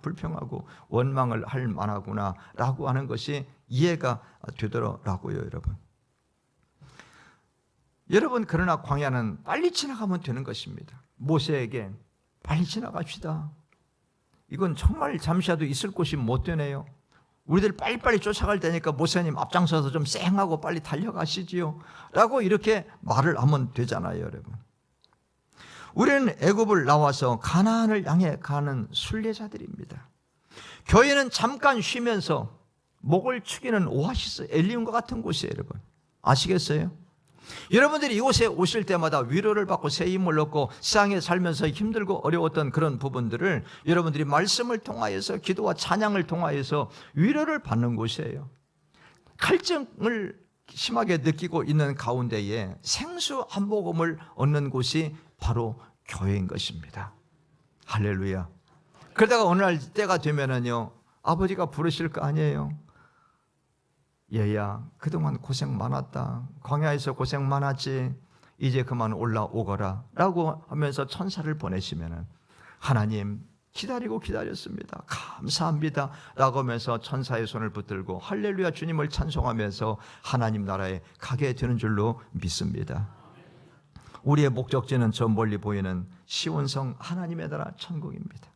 불평하고 원망을 할 만하구나 라고 하는 것이 이해가 되더라고요. 여러분, 그러나 광야는 빨리 지나가면 되는 것입니다. 모세에게 빨리 지나갑시다. 이건 정말 잠시라도 있을 곳이 못 되네요. 우리들 빨리빨리 쫓아갈 테니까 모세님 앞장서서 좀 쌩하고 빨리 달려가시지요 라고 이렇게 말을 하면 되잖아요. 여러분, 우리는 애굽을 나와서 가나안을 향해 가는 순례자들입니다. 교회는 잠깐 쉬면서 목을 축이는 오아시스 엘리움과 같은 곳이에요. 여러분, 아시겠어요? 여러분들이 이곳에 오실 때마다 위로를 받고 새 힘을 얻고 세상에 살면서 힘들고 어려웠던 그런 부분들을 여러분들이 말씀을 통하여서, 기도와 찬양을 통하여서 위로를 받는 곳이에요. 갈증을 심하게 느끼고 있는 가운데에 생수 한 모금을 얻는 곳이 바로 교회인 것입니다. 할렐루야. 그러다가 어느 날 때가 되면은요, 아버지가 부르실 거 아니에요. 얘야, 그동안 고생 많았다. 광야에서 고생 많았지. 이제 그만 올라오거라 라고 하면서 천사를 보내시면은, 하나님 기다리고 기다렸습니다, 감사합니다 라고 하면서 천사의 손을 붙들고 할렐루야 주님을 찬송하면서 하나님 나라에 가게 되는 줄로 믿습니다. 우리의 목적지는 저 멀리 보이는 시온성 하나님의 나라 천국입니다.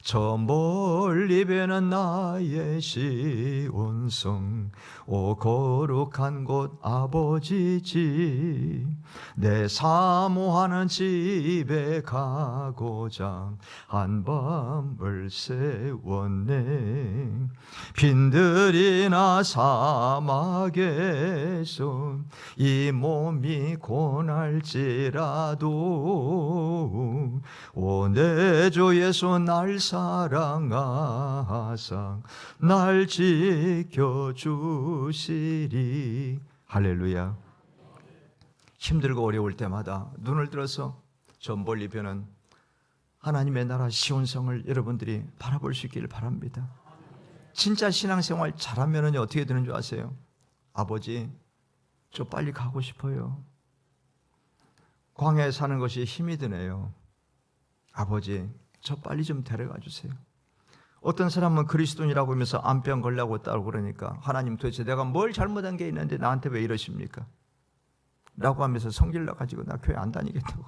저 멀리 배는 나의 시온성, 오 거룩한 곳 아버지 집, 내 사모하는 집에 가고자 한밤을 세웠네. 빈들이나 사막에서 이 몸이 고날지라도 오 내 주 예수 날 사랑하사 날 지켜주시리. 할렐루야. 힘들고 어려울 때마다 눈을 들어서 저 멀리 벼는 하나님의 나라 시온성을 여러분들이 바라볼 수 있기를 바랍니다. 진짜 신앙생활 잘하면 어떻게 되는 줄 아세요? 아버지, 저 빨리 가고 싶어요. 광야에 사는 것이 힘이 드네요. 아버지, 저 빨리 좀 데려가 주세요. 어떤 사람은 그리스도인이라고 하면서 암병 걸려고 했다고 그러니까 하나님 도대체 내가 뭘 잘못한 게 있는데 나한테 왜 이러십니까? 라고 하면서 성질나 가지고 나 교회 안 다니겠다고.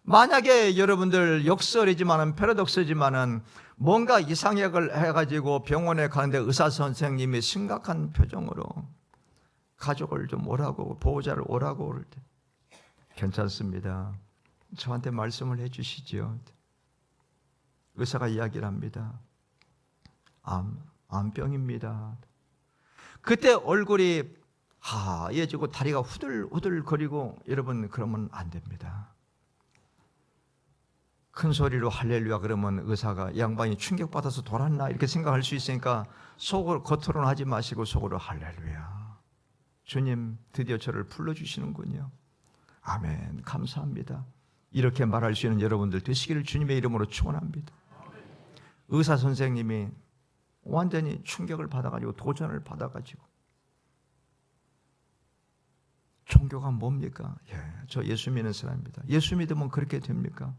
만약에 여러분들 역설이지만은 패러독스지만은 뭔가 이상약을 해가지고 병원에 가는데 의사 선생님이 심각한 표정으로 가족을 좀 오라고, 보호자를 오라고 그럴 때 괜찮습니다. 저한테 말씀을 해주시죠. 의사가 이야기를 합니다. 암병입니다. 그때 얼굴이 하얘지고 다리가 후들후들거리고, 여러분 그러면 안 됩니다. 큰 소리로 할렐루야 그러면 의사가 이 양반이 충격받아서 돌았나 이렇게 생각할 수 있으니까 속으로, 겉으로는 하지 마시고 속으로 할렐루야, 주님 드디어 저를 불러주시는군요. 아멘, 감사합니다. 이렇게 말할 수 있는 여러분들 되시기를 주님의 이름으로 축원합니다. 의사 선생님이 완전히 충격을 받아가지고 도전을 받아가지고, 종교가 뭡니까? 저 예수 믿는 사람입니다. 예수 믿으면 그렇게 됩니까?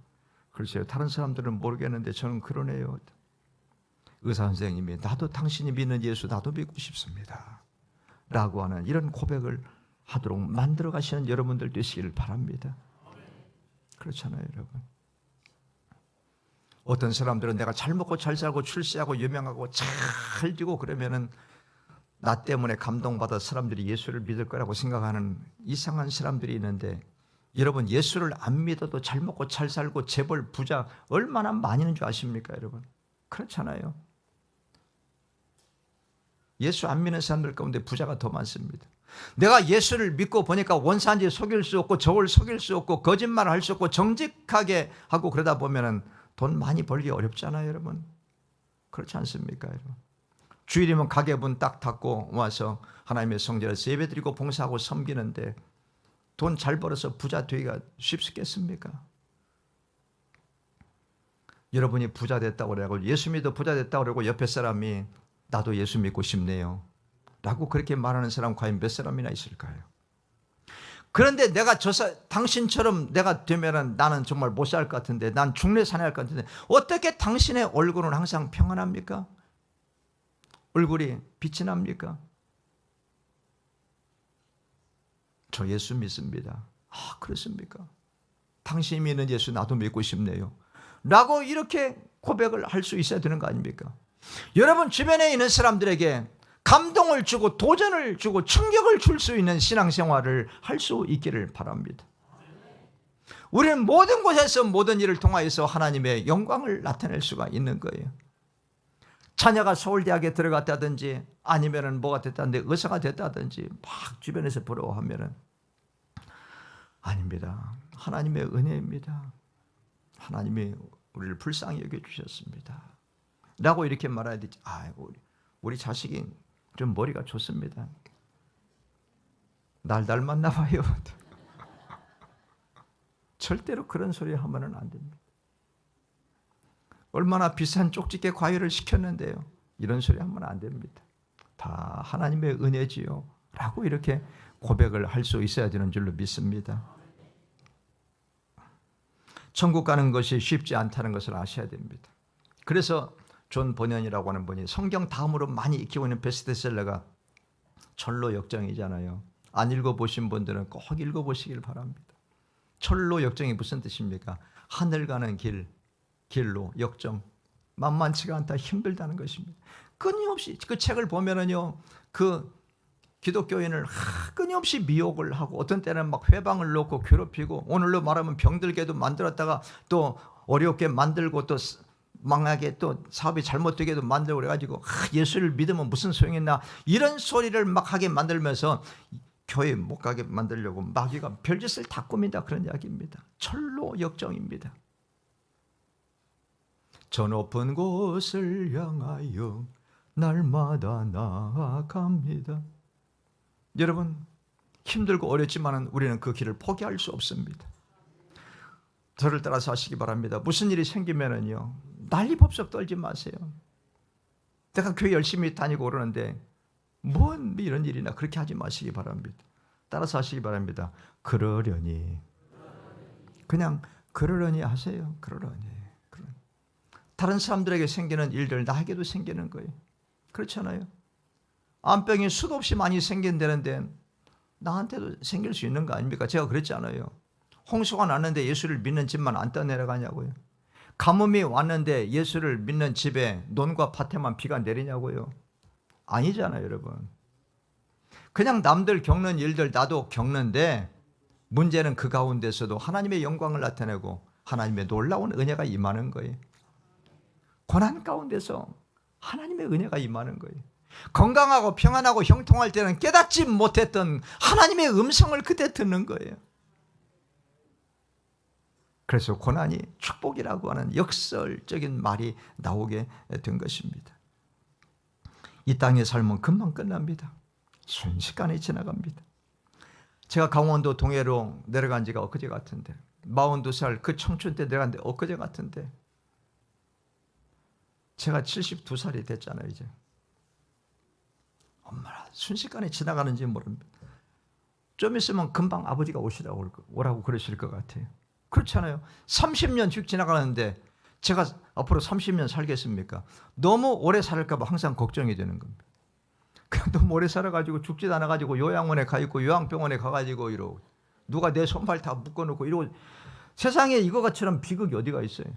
글쎄요, 다른 사람들은 모르겠는데 저는 그러네요. 의사 선생님이 나도 당신이 믿는 예수 나도 믿고 싶습니다 라고 하는 이런 고백을 하도록 만들어 가시는 여러분들 되시기를 바랍니다. 그렇잖아요, 여러분. 어떤 사람들은 내가 잘 먹고 잘 살고 출세하고 유명하고 잘 되고 그러면은 나 때문에 감동받아 사람들이 예수를 믿을 거라고 생각하는 이상한 사람들이 있는데, 여러분 예수를 안 믿어도 잘 먹고 잘 살고 재벌 부자 얼마나 많이 있는 줄 아십니까, 여러분? 그렇잖아요. 예수 안 믿는 사람들 가운데 부자가 더 많습니다. 내가 예수를 믿고 보니까 원산지 속일 수 없고 저울 속일 수 없고 거짓말을 할 수 없고 정직하게 하고 그러다 보면은 돈 많이 벌기 어렵잖아요, 여러분. 그렇지 않습니까, 여러분? 주일이면 가게 문 딱 닫고 와서 하나님의 성전에서 예배드리고 봉사하고 섬기는데 돈 잘 벌어서 부자 되기가 쉽겠습니까? 여러분이 부자 됐다고 그러고 예수 믿어 부자 됐다고 그러고 옆에 사람이 나도 예수 믿고 싶네요 라고 그렇게 말하는 사람 과연 몇 사람이나 있을까요? 그런데 내가 당신처럼 내가 되면은 나는 정말 못 살 것 같은데, 난 중래 사내할 것 같은데 어떻게 당신의 얼굴은 항상 평안합니까? 얼굴이 빛이 납니까? 저 예수 믿습니다. 그렇습니까? 당신이 믿는 예수 나도 믿고 싶네요 라고 이렇게 고백을 할 수 있어야 되는 거 아닙니까? 여러분 주변에 있는 사람들에게 감동을 주고 도전을 주고 충격을 줄 수 있는 신앙생활을 할 수 있기를 바랍니다. 우리는 모든 곳에서 모든 일을 통하여서 하나님의 영광을 나타낼 수가 있는 거예요. 자녀가 서울대학에 들어갔다든지 아니면은 뭐가 됐다든지 의사가 됐다든지 막 주변에서 부러워하면은 아닙니다. 하나님의 은혜입니다. 하나님이 우리를 불쌍히 여겨주셨습니다 라고 이렇게 말해야 되지. 우리 자식이 좀 머리가 좋습니다. 날 닮았나 봐요. 절대로 그런 소리 하면은 안 됩니다. 얼마나 비싼 쪽집게 과일을 시켰는데요, 이런 소리 하면 안 됩니다. 다 하나님의 은혜지요 라고 이렇게 고백을 할 수 있어야 되는 줄로 믿습니다. 천국 가는 것이 쉽지 않다는 것을 아셔야 됩니다. 그래서 존 버년이라고 하는 분이 성경 다음으로 많이 익히고 있는 베스트셀러가 철로 역정이잖아요. 안 읽어보신 분들은 꼭 읽어보시길 바랍니다. 철로 역정이 무슨 뜻입니까? 하늘 가는 길로 역정, 만만치가 않다, 힘들다는 것입니다. 끊임없이 그 책을 보면은요, 그 기독교인을 끊임없이 미혹을 하고 어떤 때는 막 회방을 놓고 괴롭히고, 오늘로 말하면 병들게도 만들었다가 또 어렵게 만들고 또 망하게 또 사업이 잘못되게도 만들고 그래가지고 예수를 믿으면 무슨 소용있나 이런 소리를 막 하게 만들면서 교회 못 가게 만들려고 마귀가 별짓을 다 꾸민다, 그런 이야기입니다. 철로 역정입니다. 저 높은 곳을 향하여 날마다 나아갑니다. 여러분 힘들고 어렵지만 우리는 그 길을 포기할 수 없습니다. 저를 따라서 하시기 바랍니다. 무슨 일이 생기면은요, 난리법석 떨지 마세요. 내가 교회 열심히 다니고 그러는데 뭔 이런 일이나 그렇게 하지 마시기 바랍니다. 따라서 하시기 바랍니다. 그러려니 그냥 그러려니 하세요. 그러려니. 다른 사람들에게 생기는 일들 나에게도 생기는 거예요. 그렇잖아요. 암병이 수도 없이 많이 생긴다는데 나한테도 생길 수 있는 거 아닙니까? 제가 그랬잖아요. 홍수가 났는데 예수를 믿는 집만 안 떠내려가냐고요. 가뭄이 왔는데 예수를 믿는 집에 논과 밭에만 비가 내리냐고요. 아니잖아요, 여러분. 그냥 남들 겪는 일들 나도 겪는데 문제는 그 가운데서도 하나님의 영광을 나타내고 하나님의 놀라운 은혜가 임하는 거예요. 고난 가운데서 하나님의 은혜가 임하는 거예요. 건강하고 평안하고 형통할 때는 깨닫지 못했던 하나님의 음성을 그때 듣는 거예요. 그래서 고난이 축복이라고 하는 역설적인 말이 나오게 된 것입니다. 이 땅의 삶은 금방 끝납니다. 순식간에 지나갑니다. 제가 강원도 동해로 내려간 지가 엊그제 같은데 42살 그 청춘 때 내려간 데 엊그제 같은데 제가 72살이 됐잖아요. 이제 얼마나 순식간에 지나가는지 모릅니다. 좀 있으면 금방 아버지가 오라고 그러실 것 같아요. 그렇잖아요. 30년 쭉 지나가는데 제가 앞으로 30년 살겠습니까? 너무 오래 살까 봐 항상 걱정이 되는 겁니다. 그냥 너무 오래 살아가지고 죽지도 않아가지고 요양원에 가 있고 요양병원에 가가지고 이러고 누가 내 손발 다 묶어놓고 이러고 세상에 이거처럼 비극이 어디가 있어요?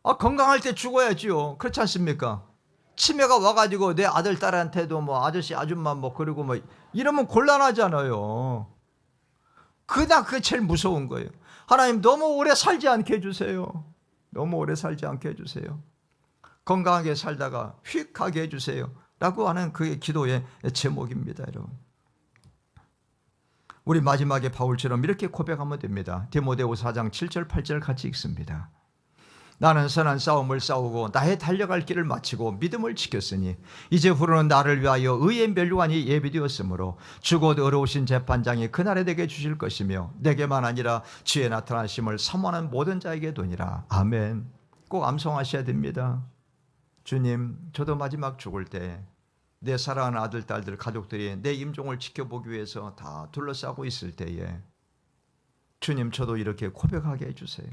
건강할 때 죽어야지요. 그렇지 않습니까? 치매가 와가지고 내 아들 딸한테도 뭐 아저씨 아줌마 뭐 그러고 뭐 이러면 곤란하잖아요. 그게 제일 무서운 거예요. 하나님 너무 오래 살지 않게 해주세요. 너무 오래 살지 않게 해주세요. 건강하게 살다가 휙 가게 해주세요. 라고 하는 그게 기도의 제목입니다, 여러분. 우리 마지막에 바울처럼 이렇게 고백하면 됩니다. 디모데후서 4장 7절 8절 같이 읽습니다. 나는 선한 싸움을 싸우고 나의 달려갈 길을 마치고 믿음을 지켰으니 이제 후로는 나를 위하여 의의 멸류관이 예비되었으므로 주곧 어려우신 재판장이 그날에 내게 주실 것이며 내게만 아니라 주의 나타나심을 사모하는 모든 자에게 도니라. 아멘. 꼭 암송하셔야 됩니다. 주님, 저도 마지막 죽을 때 내 사랑하는 아들, 딸들, 가족들이 내 임종을 지켜보기 위해서 다 둘러싸고 있을 때에 주님, 저도 이렇게 고백하게 해주세요.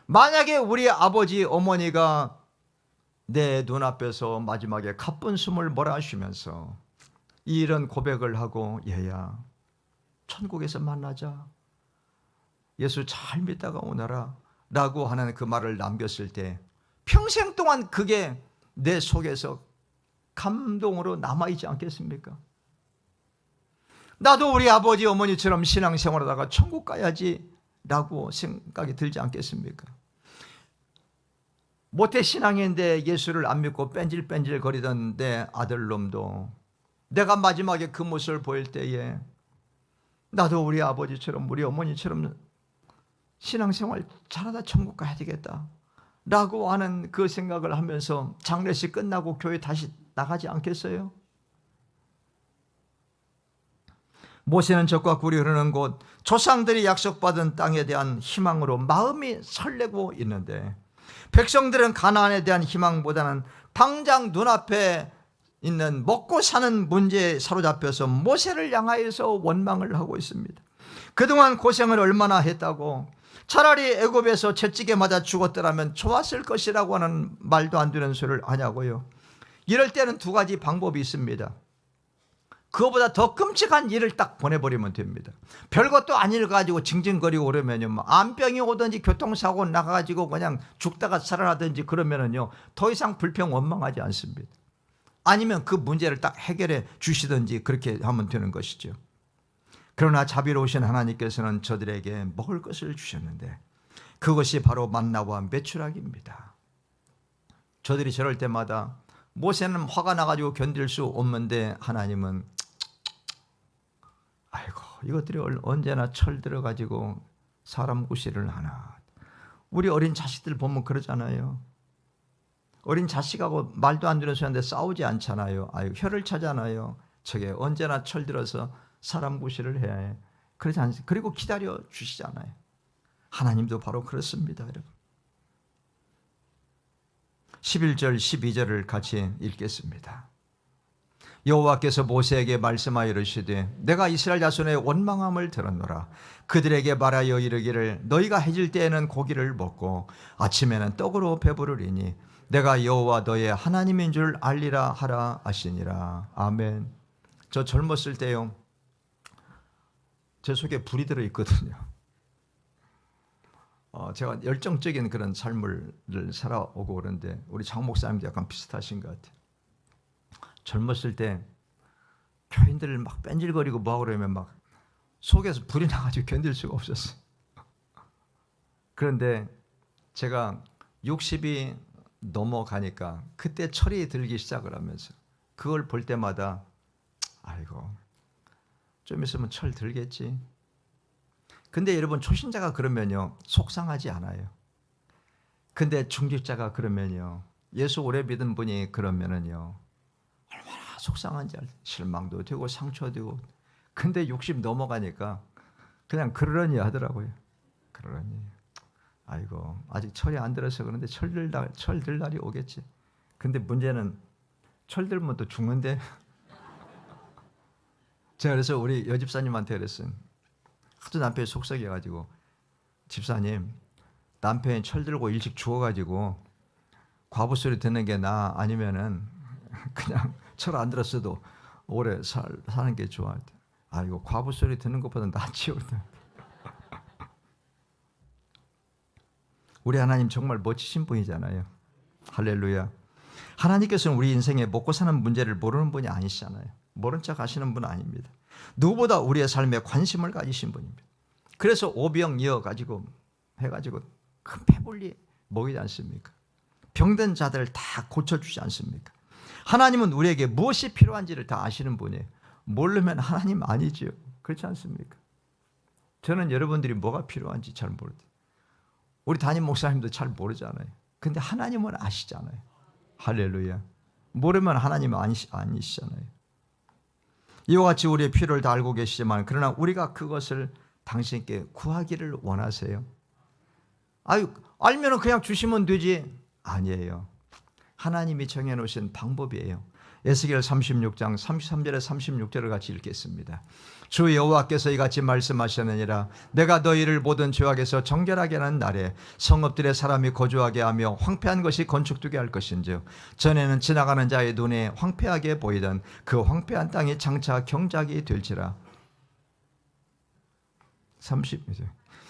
만약에 우리 아버지, 어머니가 내 눈앞에서 마지막에 가쁜 숨을 몰아쉬면서 이런 고백을 하고 얘야, 천국에서 만나자. 예수 잘 믿다가 오너라. 라고 하는 그 말을 남겼을 때 평생 동안 그게 내 속에서 감동으로 남아있지 않겠습니까? 나도 우리 아버지 어머니처럼 신앙생활하다가 천국 가야지 라고 생각이 들지 않겠습니까? 모태신앙인데 예수를 안 믿고 뺀질뺀질 거리던 내 아들놈도 내가 마지막에 그 모습을 보일 때에 나도 우리 아버지처럼 우리 어머니처럼 신앙생활 잘하다 천국 가야 되겠다 라고 하는 그 생각을 하면서 장례식 끝나고 교회 다시 나가지 않겠어요? 모세는 적과 꿀이 흐르는 곳 조상들이 약속받은 땅에 대한 희망으로 마음이 설레고 있는데 백성들은 가나안에 대한 희망보다는 당장 눈앞에 있는 먹고 사는 문제에 사로잡혀서 모세를 향하여서 원망을 하고 있습니다. 그동안 고생을 얼마나 했다고, 차라리 애굽에서 채찍에 맞아 죽었더라면 좋았을 것이라고 하는 말도 안 되는 소리를 하냐고요. 이럴 때는 두 가지 방법이 있습니다. 그거보다 더 끔찍한 일을 딱 보내버리면 됩니다. 별것도 아닐 가지고 징징거리고 그러면요, 뭐 암병이 오든지 교통사고 나가가지고 그냥 죽다가 살아나든지 그러면은요 더 이상 불평 원망하지 않습니다. 아니면 그 문제를 딱 해결해 주시든지 그렇게 하면 되는 것이죠. 그러나 자비로우신 하나님께서는 저들에게 먹을 것을 주셨는데 그것이 바로 만나와 메추라기입니다. 저들이 저럴 때마다 모세는 화가 나가지고 견딜 수 없는데 하나님은 아이고 이것들이 언제나 철들어가지고 사람 구실을 하나. 우리 어린 자식들 보면 그러잖아요. 어린 자식하고 말도 안 되는 소리인데 싸우지 않잖아요. 아유 혀를 차잖아요. 저게 언제나 철들어서 사람 구실을 해야 해. 그러지 않습니까? 그리고 기다려 주시잖아요. 하나님도 바로 그렇습니다, 여러분. 11절 12절을 같이 읽겠습니다. 여호와께서 모세에게 말씀하여 이르시되 내가 이스라엘 자손의 원망함을 들었노라. 그들에게 말하여 이르기를 너희가 해질 때에는 고기를 먹고 아침에는 떡으로 배부르리니 내가 여호와 너의 하나님인 줄 알리라 하라 하시니라. 아멘. 저 젊었을 때요, 제 속에 불이 들어 있거든요. 제가 열정적인 그런 삶을 살아오고 그런데 우리 장 목사님도 약간 비슷하신 것 같아요. 젊었을 때 교인들을 막 뺀질거리고 뭐하고 그러면 막 속에서 불이 나가지고 견딜 수가 없었어요. 그런데 제가 60이 넘어가니까 그때 철이 들기 시작을 하면서 그걸 볼 때마다 아이고 좀 있으면 철 들겠지. 근데 여러분 초신자가 그러면요 속상하지 않아요. 근데 중직자가 그러면요, 예수 오래 믿은 분이 그러면은요 얼마나 속상한지 알아요. 실망도 되고 상처도 되고. 근데 60 넘어가니까 그냥 그러려니 하더라고요. 그러려니. 아이고 아직 철이 안 들어서 그런데 철 들 날이 오겠지. 근데 문제는 철 들면 또 죽는데. 제가 그래서 우리 여집사님한테 그랬어요. 하도 남편이 속썩여가지고, 집사님 남편이 철 들고 일찍 죽어가지고 과부 소리 듣는 게 나아 아니면은 그냥 철 안 들었어도 오래 사는 게 좋아. 아이고 과부 소리 듣는 것보다 낫지요. 우리 하나님 정말 멋지신 분이잖아요. 할렐루야. 하나님께서는 우리 인생에 먹고 사는 문제를 모르는 분이 아니시잖아요. 모른 척 하시는 분 아닙니다. 누구보다 우리의 삶에 관심을 가지신 분입니다. 그래서 오병 이어가지고 해가지고 큰 배불리 먹이지 않습니까? 병든 자들을 다 고쳐주지 않습니까? 하나님은 우리에게 무엇이 필요한지를 다 아시는 분이에요. 모르면 하나님 아니죠. 그렇지 않습니까? 저는 여러분들이 뭐가 필요한지 잘 모르죠. 우리 담임 목사님도 잘 모르잖아요. 근데 하나님은 아시잖아요. 할렐루야. 모르면 하나님 아니시잖아요. 이와 같이 우리의 필요를 다 알고 계시지만 그러나 우리가 그것을 당신께 구하기를 원하세요? 아유, 알면 그냥 주시면 되지. 아니에요. 하나님이 정해놓으신 방법이에요. 에스겔 36장 33절에 36절을 같이 읽겠습니다. 주 여호와께서 이같이 말씀하셨느니라. 내가 너희를 모든 죄악에서 정결하게 하는 날에 성읍들의 사람이 거주하게 하며 황폐한 것이 건축되게 할 것인즉 전에는 지나가는 자의 눈에 황폐하게 보이던 그 황폐한 땅이 장차 경작이 될지라. 30절.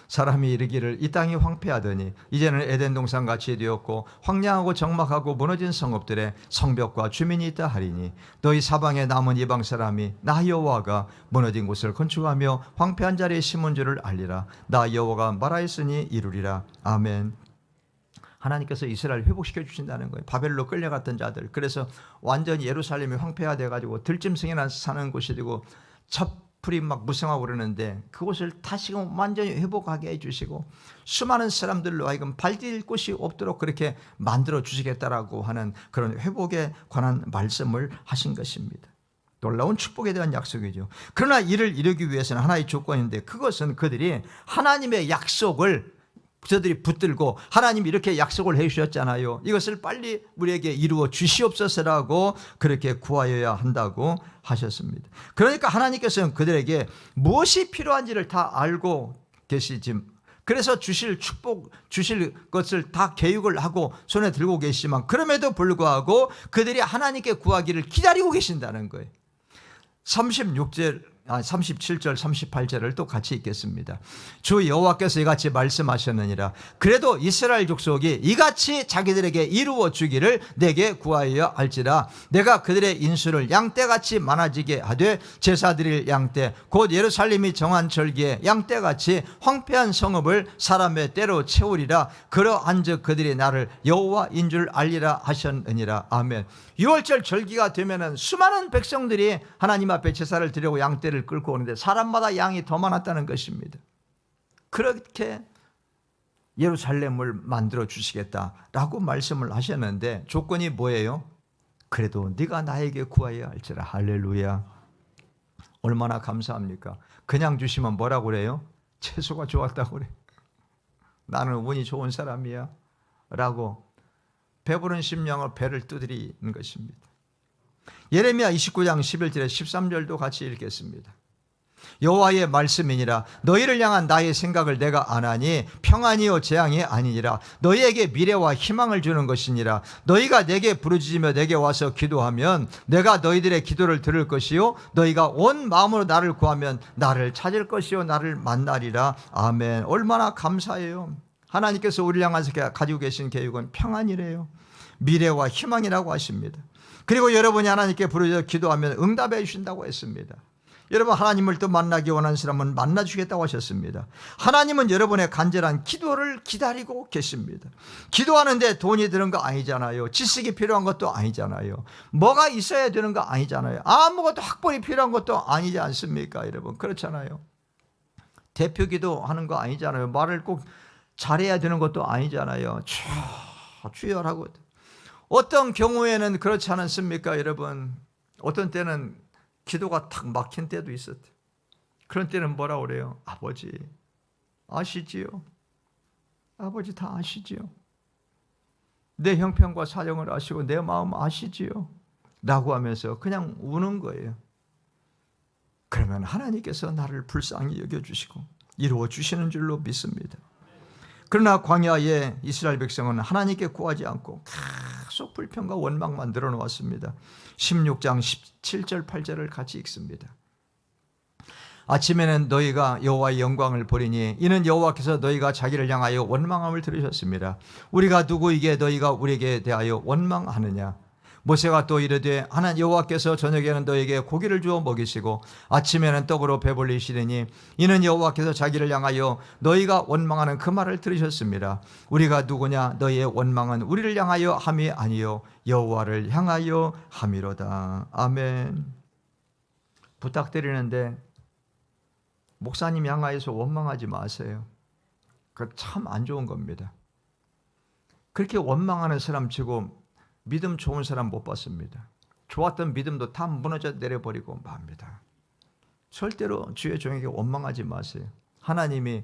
사람이 이르기를 이 땅이 황폐하더니 이제는 에덴 동산 같이 되었고 황량하고 적막하고 무너진 성읍들에 성벽과 주민이 있다 하리니 너희 사방에 남은 이방 사람이 나 여호와가 무너진 곳을 건축하며 황폐한 자리에 심은 줄을 알리라. 나 여호와가 말하였으니 이루리라. 아멘. 하나님께서 이스라엘 회복시켜 주신다는 거예요. 바벨로 끌려갔던 자들. 그래서 완전히 예루살렘이 황폐화돼 가지고 들짐승이나 사는 곳이 되고 풀이 막 무성하고 그러는데 그곳을 다시금 완전히 회복하게 해주시고 수많은 사람들로 하여금 발디딜 곳이 없도록 그렇게 만들어 주시겠다라고 하는 그런 회복에 관한 말씀을 하신 것입니다. 놀라운 축복에 대한 약속이죠. 그러나 이를 이루기 위해서는 하나의 조건인데 그것은 그들이 하나님의 약속을 저들이 붙들고 하나님이 이렇게 약속을 해주셨잖아요. 이것을 빨리 우리에게 이루어 주시옵소서라고 그렇게 구하여야 한다고 하셨습니다. 그러니까 하나님께서는 그들에게 무엇이 필요한지를 다 알고 계시지. 그래서 주실 축복, 주실 것을 다 계획을 하고 손에 들고 계시지만 그럼에도 불구하고 그들이 하나님께 구하기를 기다리고 계신다는 거예요. 37절 38절을 또 같이 읽겠습니다. 주 여호와께서 이같이 말씀하셨느니라. 그래도 이스라엘 족속이 이같이 자기들에게 이루어 주기를 내게 구하여 할지라. 내가 그들의 인수를 양떼같이 많아지게 하되 제사 드릴 양떼 곧 예루살렘이 정한 절기에 양떼같이 황폐한 성읍을 사람의 떼로 채우리라. 그러한즉 그들이 나를 여호와인 줄 알리라 하셨느니라. 아멘. 6월절 절기가 되면은 수많은 백성들이 하나님 앞에 제사를 드리고 양떼를 끌고 오는데 사람마다 양이 더 많았다는 것입니다. 그렇게 예루살렘을 만들어 주시겠다라고 말씀을 하셨는데 조건이 뭐예요? 그래도 네가 나에게 구하여야 할지라. 할렐루야. 얼마나 감사합니까? 그냥 주시면 뭐라고 그래요? 채소가 좋았다고 그래. 나는 운이 좋은 사람이야 라고 배부른 심령으로 배를 두드리는 것입니다. 예레미야 29장 11절에 13절도 같이 읽겠습니다. 여호와의 말씀이니라 너희를 향한 나의 생각을 내가 아나니 평안이요 재앙이 아니니라 너희에게 미래와 희망을 주는 것이니라 너희가 내게 부르짖으며 내게 와서 기도하면 내가 너희들의 기도를 들을 것이요 너희가 온 마음으로 나를 구하면 나를 찾을 것이요 나를 만나리라. 아멘. 얼마나 감사해요. 하나님께서 우리를 향해서 가지고 계신 계획은 평안이래요. 미래와 희망이라고 하십니다. 그리고 여러분이 하나님께 부르짖어 기도하면 응답해 주신다고 했습니다. 여러분, 하나님을 또 만나기 원하는 사람은 만나주겠다고 하셨습니다. 하나님은 여러분의 간절한 기도를 기다리고 계십니다. 기도하는데 돈이 드는 거 아니잖아요. 지식이 필요한 것도 아니잖아요. 뭐가 있어야 되는 거 아니잖아요. 아무것도 학벌이 필요한 것도 아니지 않습니까? 여러분, 그렇잖아요. 대표 기도하는 거 아니잖아요. 말을 꼭 잘해야 되는 것도 아니잖아요. 주여라고. 어떤 경우에는 그렇지 않습니까? 여러분, 어떤 때는 기도가 탁 막힌 때도 있었대. 그런 때는 뭐라 그래요? 아버지 아시지요? 아버지 다 아시지요? 내 형편과 사정을 아시고 내 마음 아시지요? 라고 하면서 그냥 우는 거예요. 그러면 하나님께서 나를 불쌍히 여겨주시고 이루어 주시는 줄로 믿습니다. 그러나 광야에 이스라엘 백성은 하나님께 구하지 않고 계속 불평과 원망만 늘어놓았습니다. 16장 17절 8절을 같이 읽습니다. 아침에는 너희가 여호와의 영광을 보리니 이는 여호와께서 너희가 자기를 향하여 원망함을 들으셨습니다. 우리가 누구이기에 너희가 우리에게 대하여 원망하느냐. 모세가 또 이르되 하나님 여호와께서 저녁에는 너에게 고기를 주어 먹이시고 아침에는 떡으로 배불리시리니 이는 여호와께서 자기를 향하여 너희가 원망하는 그 말을 들으셨습니다. 우리가 누구냐. 너희의 원망은 우리를 향하여 함이 아니요 여호와를 향하여 함이로다. 아멘. 부탁드리는데 목사님 향하여서 원망하지 마세요. 그거 참 안 좋은 겁니다. 그렇게 원망하는 사람 치고 믿음 좋은 사람 못 봤습니다. 좋았던 믿음도 다 무너져 내려버리고 맙니다. 절대로 주의 종에게 원망하지 마세요. 하나님이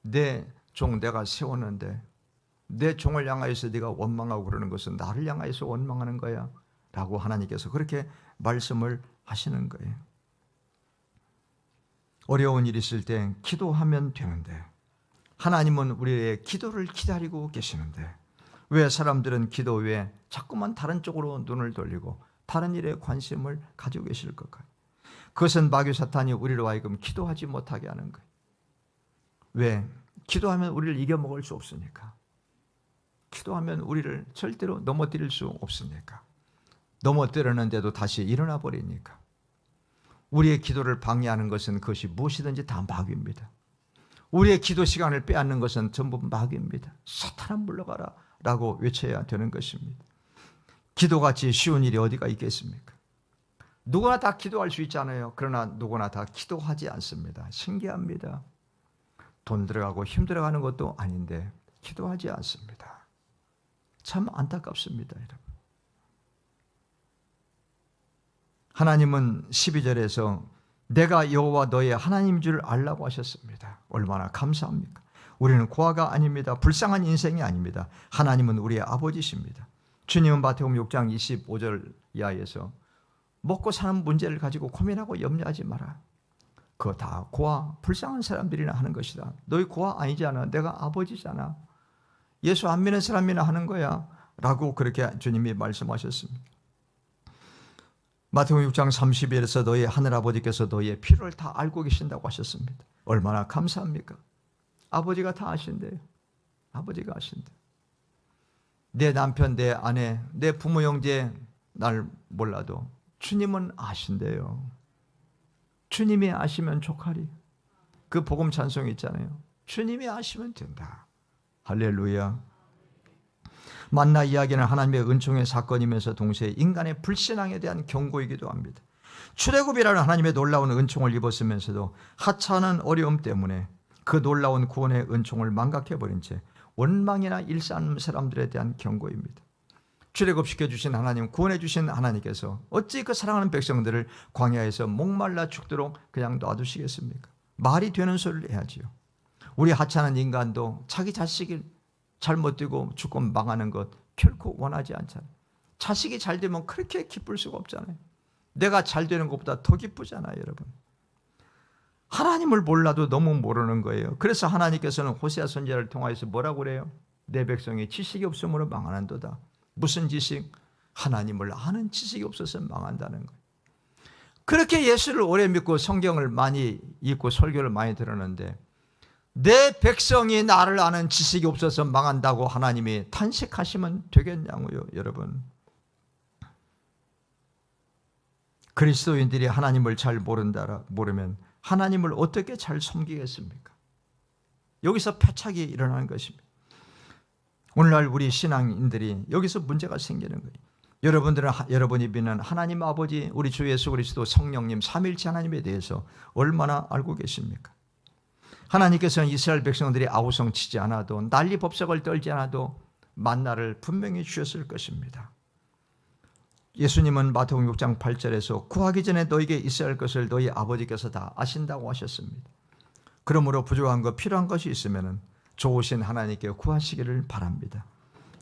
내 종 내가 세웠는데 내 종을 향하여서 네가 원망하고 그러는 것은 나를 향하여서 원망하는 거야 라고 하나님께서 그렇게 말씀을 하시는 거예요. 어려운 일 있을 때 기도하면 되는데 하나님은 우리의 기도를 기다리고 계시는데 왜 사람들은 기도 외에 자꾸만 다른 쪽으로 눈을 돌리고 다른 일에 관심을 가지고 계실 걸까요? 그것은 마귀 사탄이 우리로 하여금 기도하지 못하게 하는 거예요. 왜? 기도하면 우리를 이겨먹을 수 없으니까. 기도하면 우리를 절대로 넘어뜨릴 수 없으니까. 넘어뜨렸는데도 다시 일어나 버리니까. 우리의 기도를 방해하는 것은 그것이 무엇이든지 다 마귀입니다. 우리의 기도 시간을 빼앗는 것은 전부 마귀입니다. 사탄아 물러가라 라고 외쳐야 되는 것입니다. 기도같이 쉬운 일이 어디가 있겠습니까? 누구나 다 기도할 수 있잖아요. 그러나 누구나 다 기도하지 않습니다. 신기합니다. 돈 들어가고 힘 들어가는 것도 아닌데 기도하지 않습니다. 참 안타깝습니다, 여러분. 하나님은 12절에서 내가 여호와 너의 하나님인 줄 알라고 하셨습니다. 얼마나 감사합니까? 우리는 고아가 아닙니다. 불쌍한 인생이 아닙니다. 하나님은 우리의 아버지십니다. 주님은 마태복음 6장 25절 이하에서 먹고 사는 문제를 가지고 고민하고 염려하지 마라. 그거 다 고아, 불쌍한 사람들이나 하는 것이다. 너희 고아 아니잖아. 내가 아버지잖아. 예수 안 믿는 사람이나 하는 거야 라고 그렇게 주님이 말씀하셨습니다. 마태복음 6장 30절에서 너희 하늘아버지께서 너희의 필요를 다 알고 계신다고 하셨습니다. 얼마나 감사합니까? 아버지가 다 아신대요. 아버지가 아신대. 내 남편, 내 아내, 내 부모, 형제 날 몰라도 주님은 아신대요. 주님이 아시면 족하리. 그 복음 찬송이 있잖아요. 주님이 아시면 된다. 할렐루야. 만나 이야기는 하나님의 은총의 사건이면서 동시에 인간의 불신앙에 대한 경고이기도 합니다. 출애굽이라는 하나님의 놀라운 은총을 입었으면서도 하찮은 어려움 때문에 그 놀라운 구원의 은총을 망각해버린 채 원망이나 일삼는 사람들에 대한 경고입니다. 출애굽시켜 주신 하나님, 구원해 주신 하나님께서 어찌 그 사랑하는 백성들을 광야에서 목말라 죽도록 그냥 놔두시겠습니까? 말이 되는 소리를 해야지요. 우리 하찮은 인간도 자기 자식이 잘못되고 죽고 망하는 것 결코 원하지 않잖아요. 자식이 잘 되면 그렇게 기쁠 수가 없잖아요. 내가 잘 되는 것보다 더 기쁘잖아요, 여러분. 하나님을 몰라도 너무 모르는 거예요. 그래서 하나님께서는 호세아 선지자를 통하여서 뭐라고 그래요? 내 백성이 지식이 없으므로 망하는도다. 무슨 지식? 하나님을 아는 지식이 없어서 망한다는 거예요. 그렇게 예수를 오래 믿고 성경을 많이 읽고 설교를 많이 들었는데 내 백성이 나를 아는 지식이 없어서 망한다고 하나님이 탄식하시면 되겠냐고요, 여러분. 그리스도인들이 하나님을 잘 모르면 하나님을 어떻게 잘 섬기겠습니까? 여기서 패착이 일어나는 것입니다. 오늘날 우리 신앙인들이 여기서 문제가 생기는 거예요. 여러분이 믿는 하나님 아버지, 우리 주 예수 그리스도 성령님 삼일체 하나님에 대해서 얼마나 알고 계십니까? 하나님께서는 이스라엘 백성들이 아우성치지 않아도 난리 법석을 떨지 않아도 만나를 분명히 주셨을 것입니다. 예수님은 마태복음 6장 8절에서 구하기 전에 너에게 있어야 할 것을 너희 아버지께서 다 아신다고 하셨습니다. 그러므로 부족한 것 필요한 것이 있으면 좋으신 하나님께 구하시기를 바랍니다.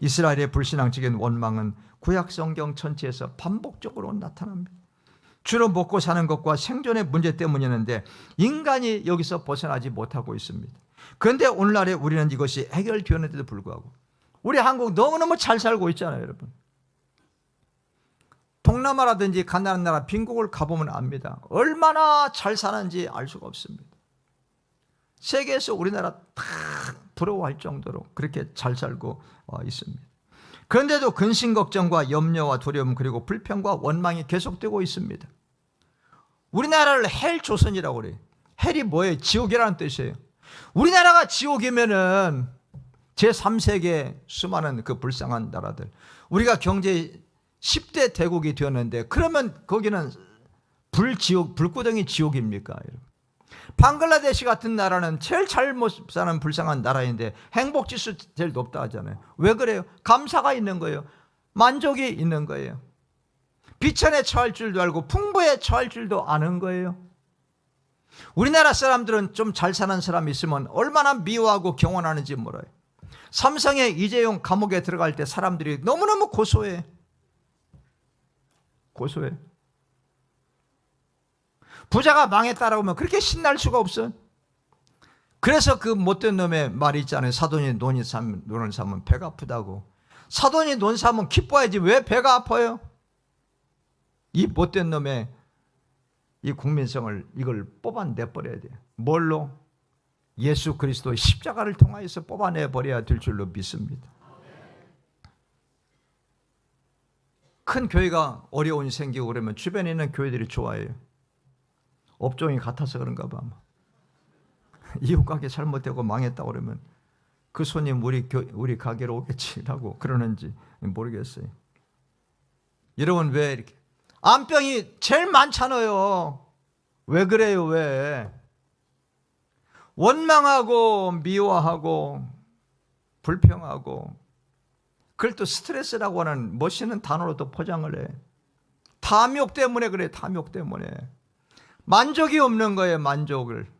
이스라엘의 불신앙적인 원망은 구약 성경 전체에서 반복적으로 나타납니다. 주로 먹고 사는 것과 생존의 문제 때문이었는데 인간이 여기서 벗어나지 못하고 있습니다. 그런데 오늘날에 우리는 이것이 해결되었는데도 불구하고 우리 한국 너무너무 잘 살고 있잖아요, 여러분. 동남아라든지 가난한 나라 빈국을 가보면 압니다. 얼마나 잘 사는지 알 수가 없습니다. 세계에서 우리나라 다 부러워할 정도로 그렇게 잘 살고 있습니다. 그런데도 근심 걱정과 염려와 두려움 그리고 불평과 원망이 계속되고 있습니다. 우리나라를 헬조선이라고 그래요. 헬이 뭐예요? 지옥이라는 뜻이에요. 우리나라가 지옥이면은 제3세계 수많은 그 불쌍한 나라들, 우리가 경제 10대 대국이 되었는데 그러면 거기는 불구덩이 지옥입니까? 방글라데시 같은 나라는 제일 잘 못 사는 불쌍한 나라인데 행복지수 제일 높다 하잖아요. 왜 그래요? 감사가 있는 거예요. 만족이 있는 거예요. 비천에 처할 줄도 알고 풍부에 처할 줄도 아는 거예요. 우리나라 사람들은 좀 잘 사는 사람이 있으면 얼마나 미워하고 경원하는지 몰라요. 삼성의 이재용 감옥에 들어갈 때 사람들이 너무너무 고소해. 부자가 망했다라고 하면 그렇게 신날 수가 없어. 그래서 그 못된 놈의 말이 있잖아요. 사돈이 논을 사면 배가 아프다고. 사돈이 논 사면 기뻐야지 왜 배가 아파요? 이 못된 놈의 이 국민성을 이걸 뽑아내버려야 돼요. 뭘로? 예수 그리스도의 십자가를 통하여서 뽑아내버려야 될 줄로 믿습니다. 큰 교회가 어려움이 생기고 그러면 주변에 있는 교회들이 좋아해요. 업종이 같아서 그런가 봐. 이웃 가게 잘못되고 망했다고 그러면 그 손님 우리 가게로 오겠지라고 그러는지 모르겠어요. 여러분 왜 이렇게 암병이 제일 많잖아요. 왜 그래요? 왜? 원망하고 미워하고 불평하고 그걸 또 스트레스라고 하는 멋있는 단어로 또 포장을 해. 탐욕 때문에 그래. 탐욕 때문에. 만족이 없는 거예요. 만족을.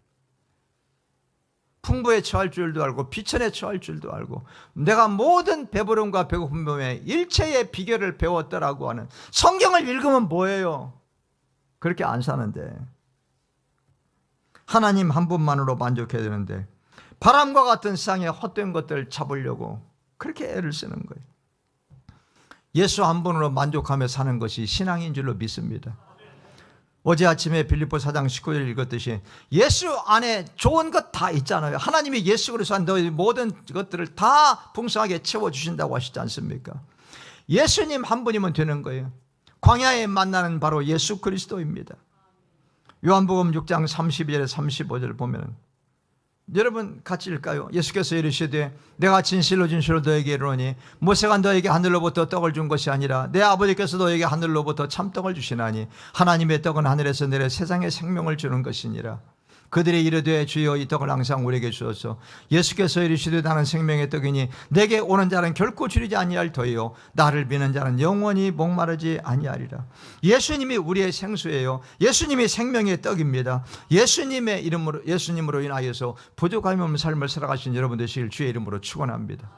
풍부에 처할 줄도 알고 비천에 처할 줄도 알고 내가 모든 배부름과 배고픔에 일체의 비결을 배웠더라고 하는 성경을 읽으면 뭐예요? 그렇게 안 사는데 하나님 한 분만으로 만족해야 되는데 바람과 같은 세상의 헛된 것들 잡으려고 그렇게 애를 쓰는 거예요. 예수 한 분으로 만족하며 사는 것이 신앙인 줄로 믿습니다. 어제 아침에 빌립보 4장 19절 읽었듯이 예수 안에 좋은 것 다 있잖아요. 하나님이 예수 그리스도 안에 너희 모든 것들을 다 풍성하게 채워주신다고 하시지 않습니까? 예수님 한 분이면 되는 거예요. 광야에 만나는 바로 예수 그리스도입니다. 요한복음 6장 32절에 35절을 보면 여러분 같이 읽을까요? 예수께서 이르시되 내가 진실로 너에게 이르노니 모세가 너에게 하늘로부터 떡을 준 것이 아니라 내 아버지께서 너에게 하늘로부터 참떡을 주시나니 하나님의 떡은 하늘에서 내려 세상에 생명을 주는 것이니라. 그들이 이르되 주여 이 떡을 항상 우리에게 주소서. 예수께서 이르시되 나는 생명의 떡이니 내게 오는 자는 결코 줄이지 아니할 터이요 나를 믿는 자는 영원히 목마르지 아니하리라. 예수님이 우리의 생수예요. 예수님이 생명의 떡입니다. 예수님의 이름으로 예수님으로 인하여서 부족함이 없는 삶을 살아가신 여러분 되시길 주의 이름으로 축원합니다.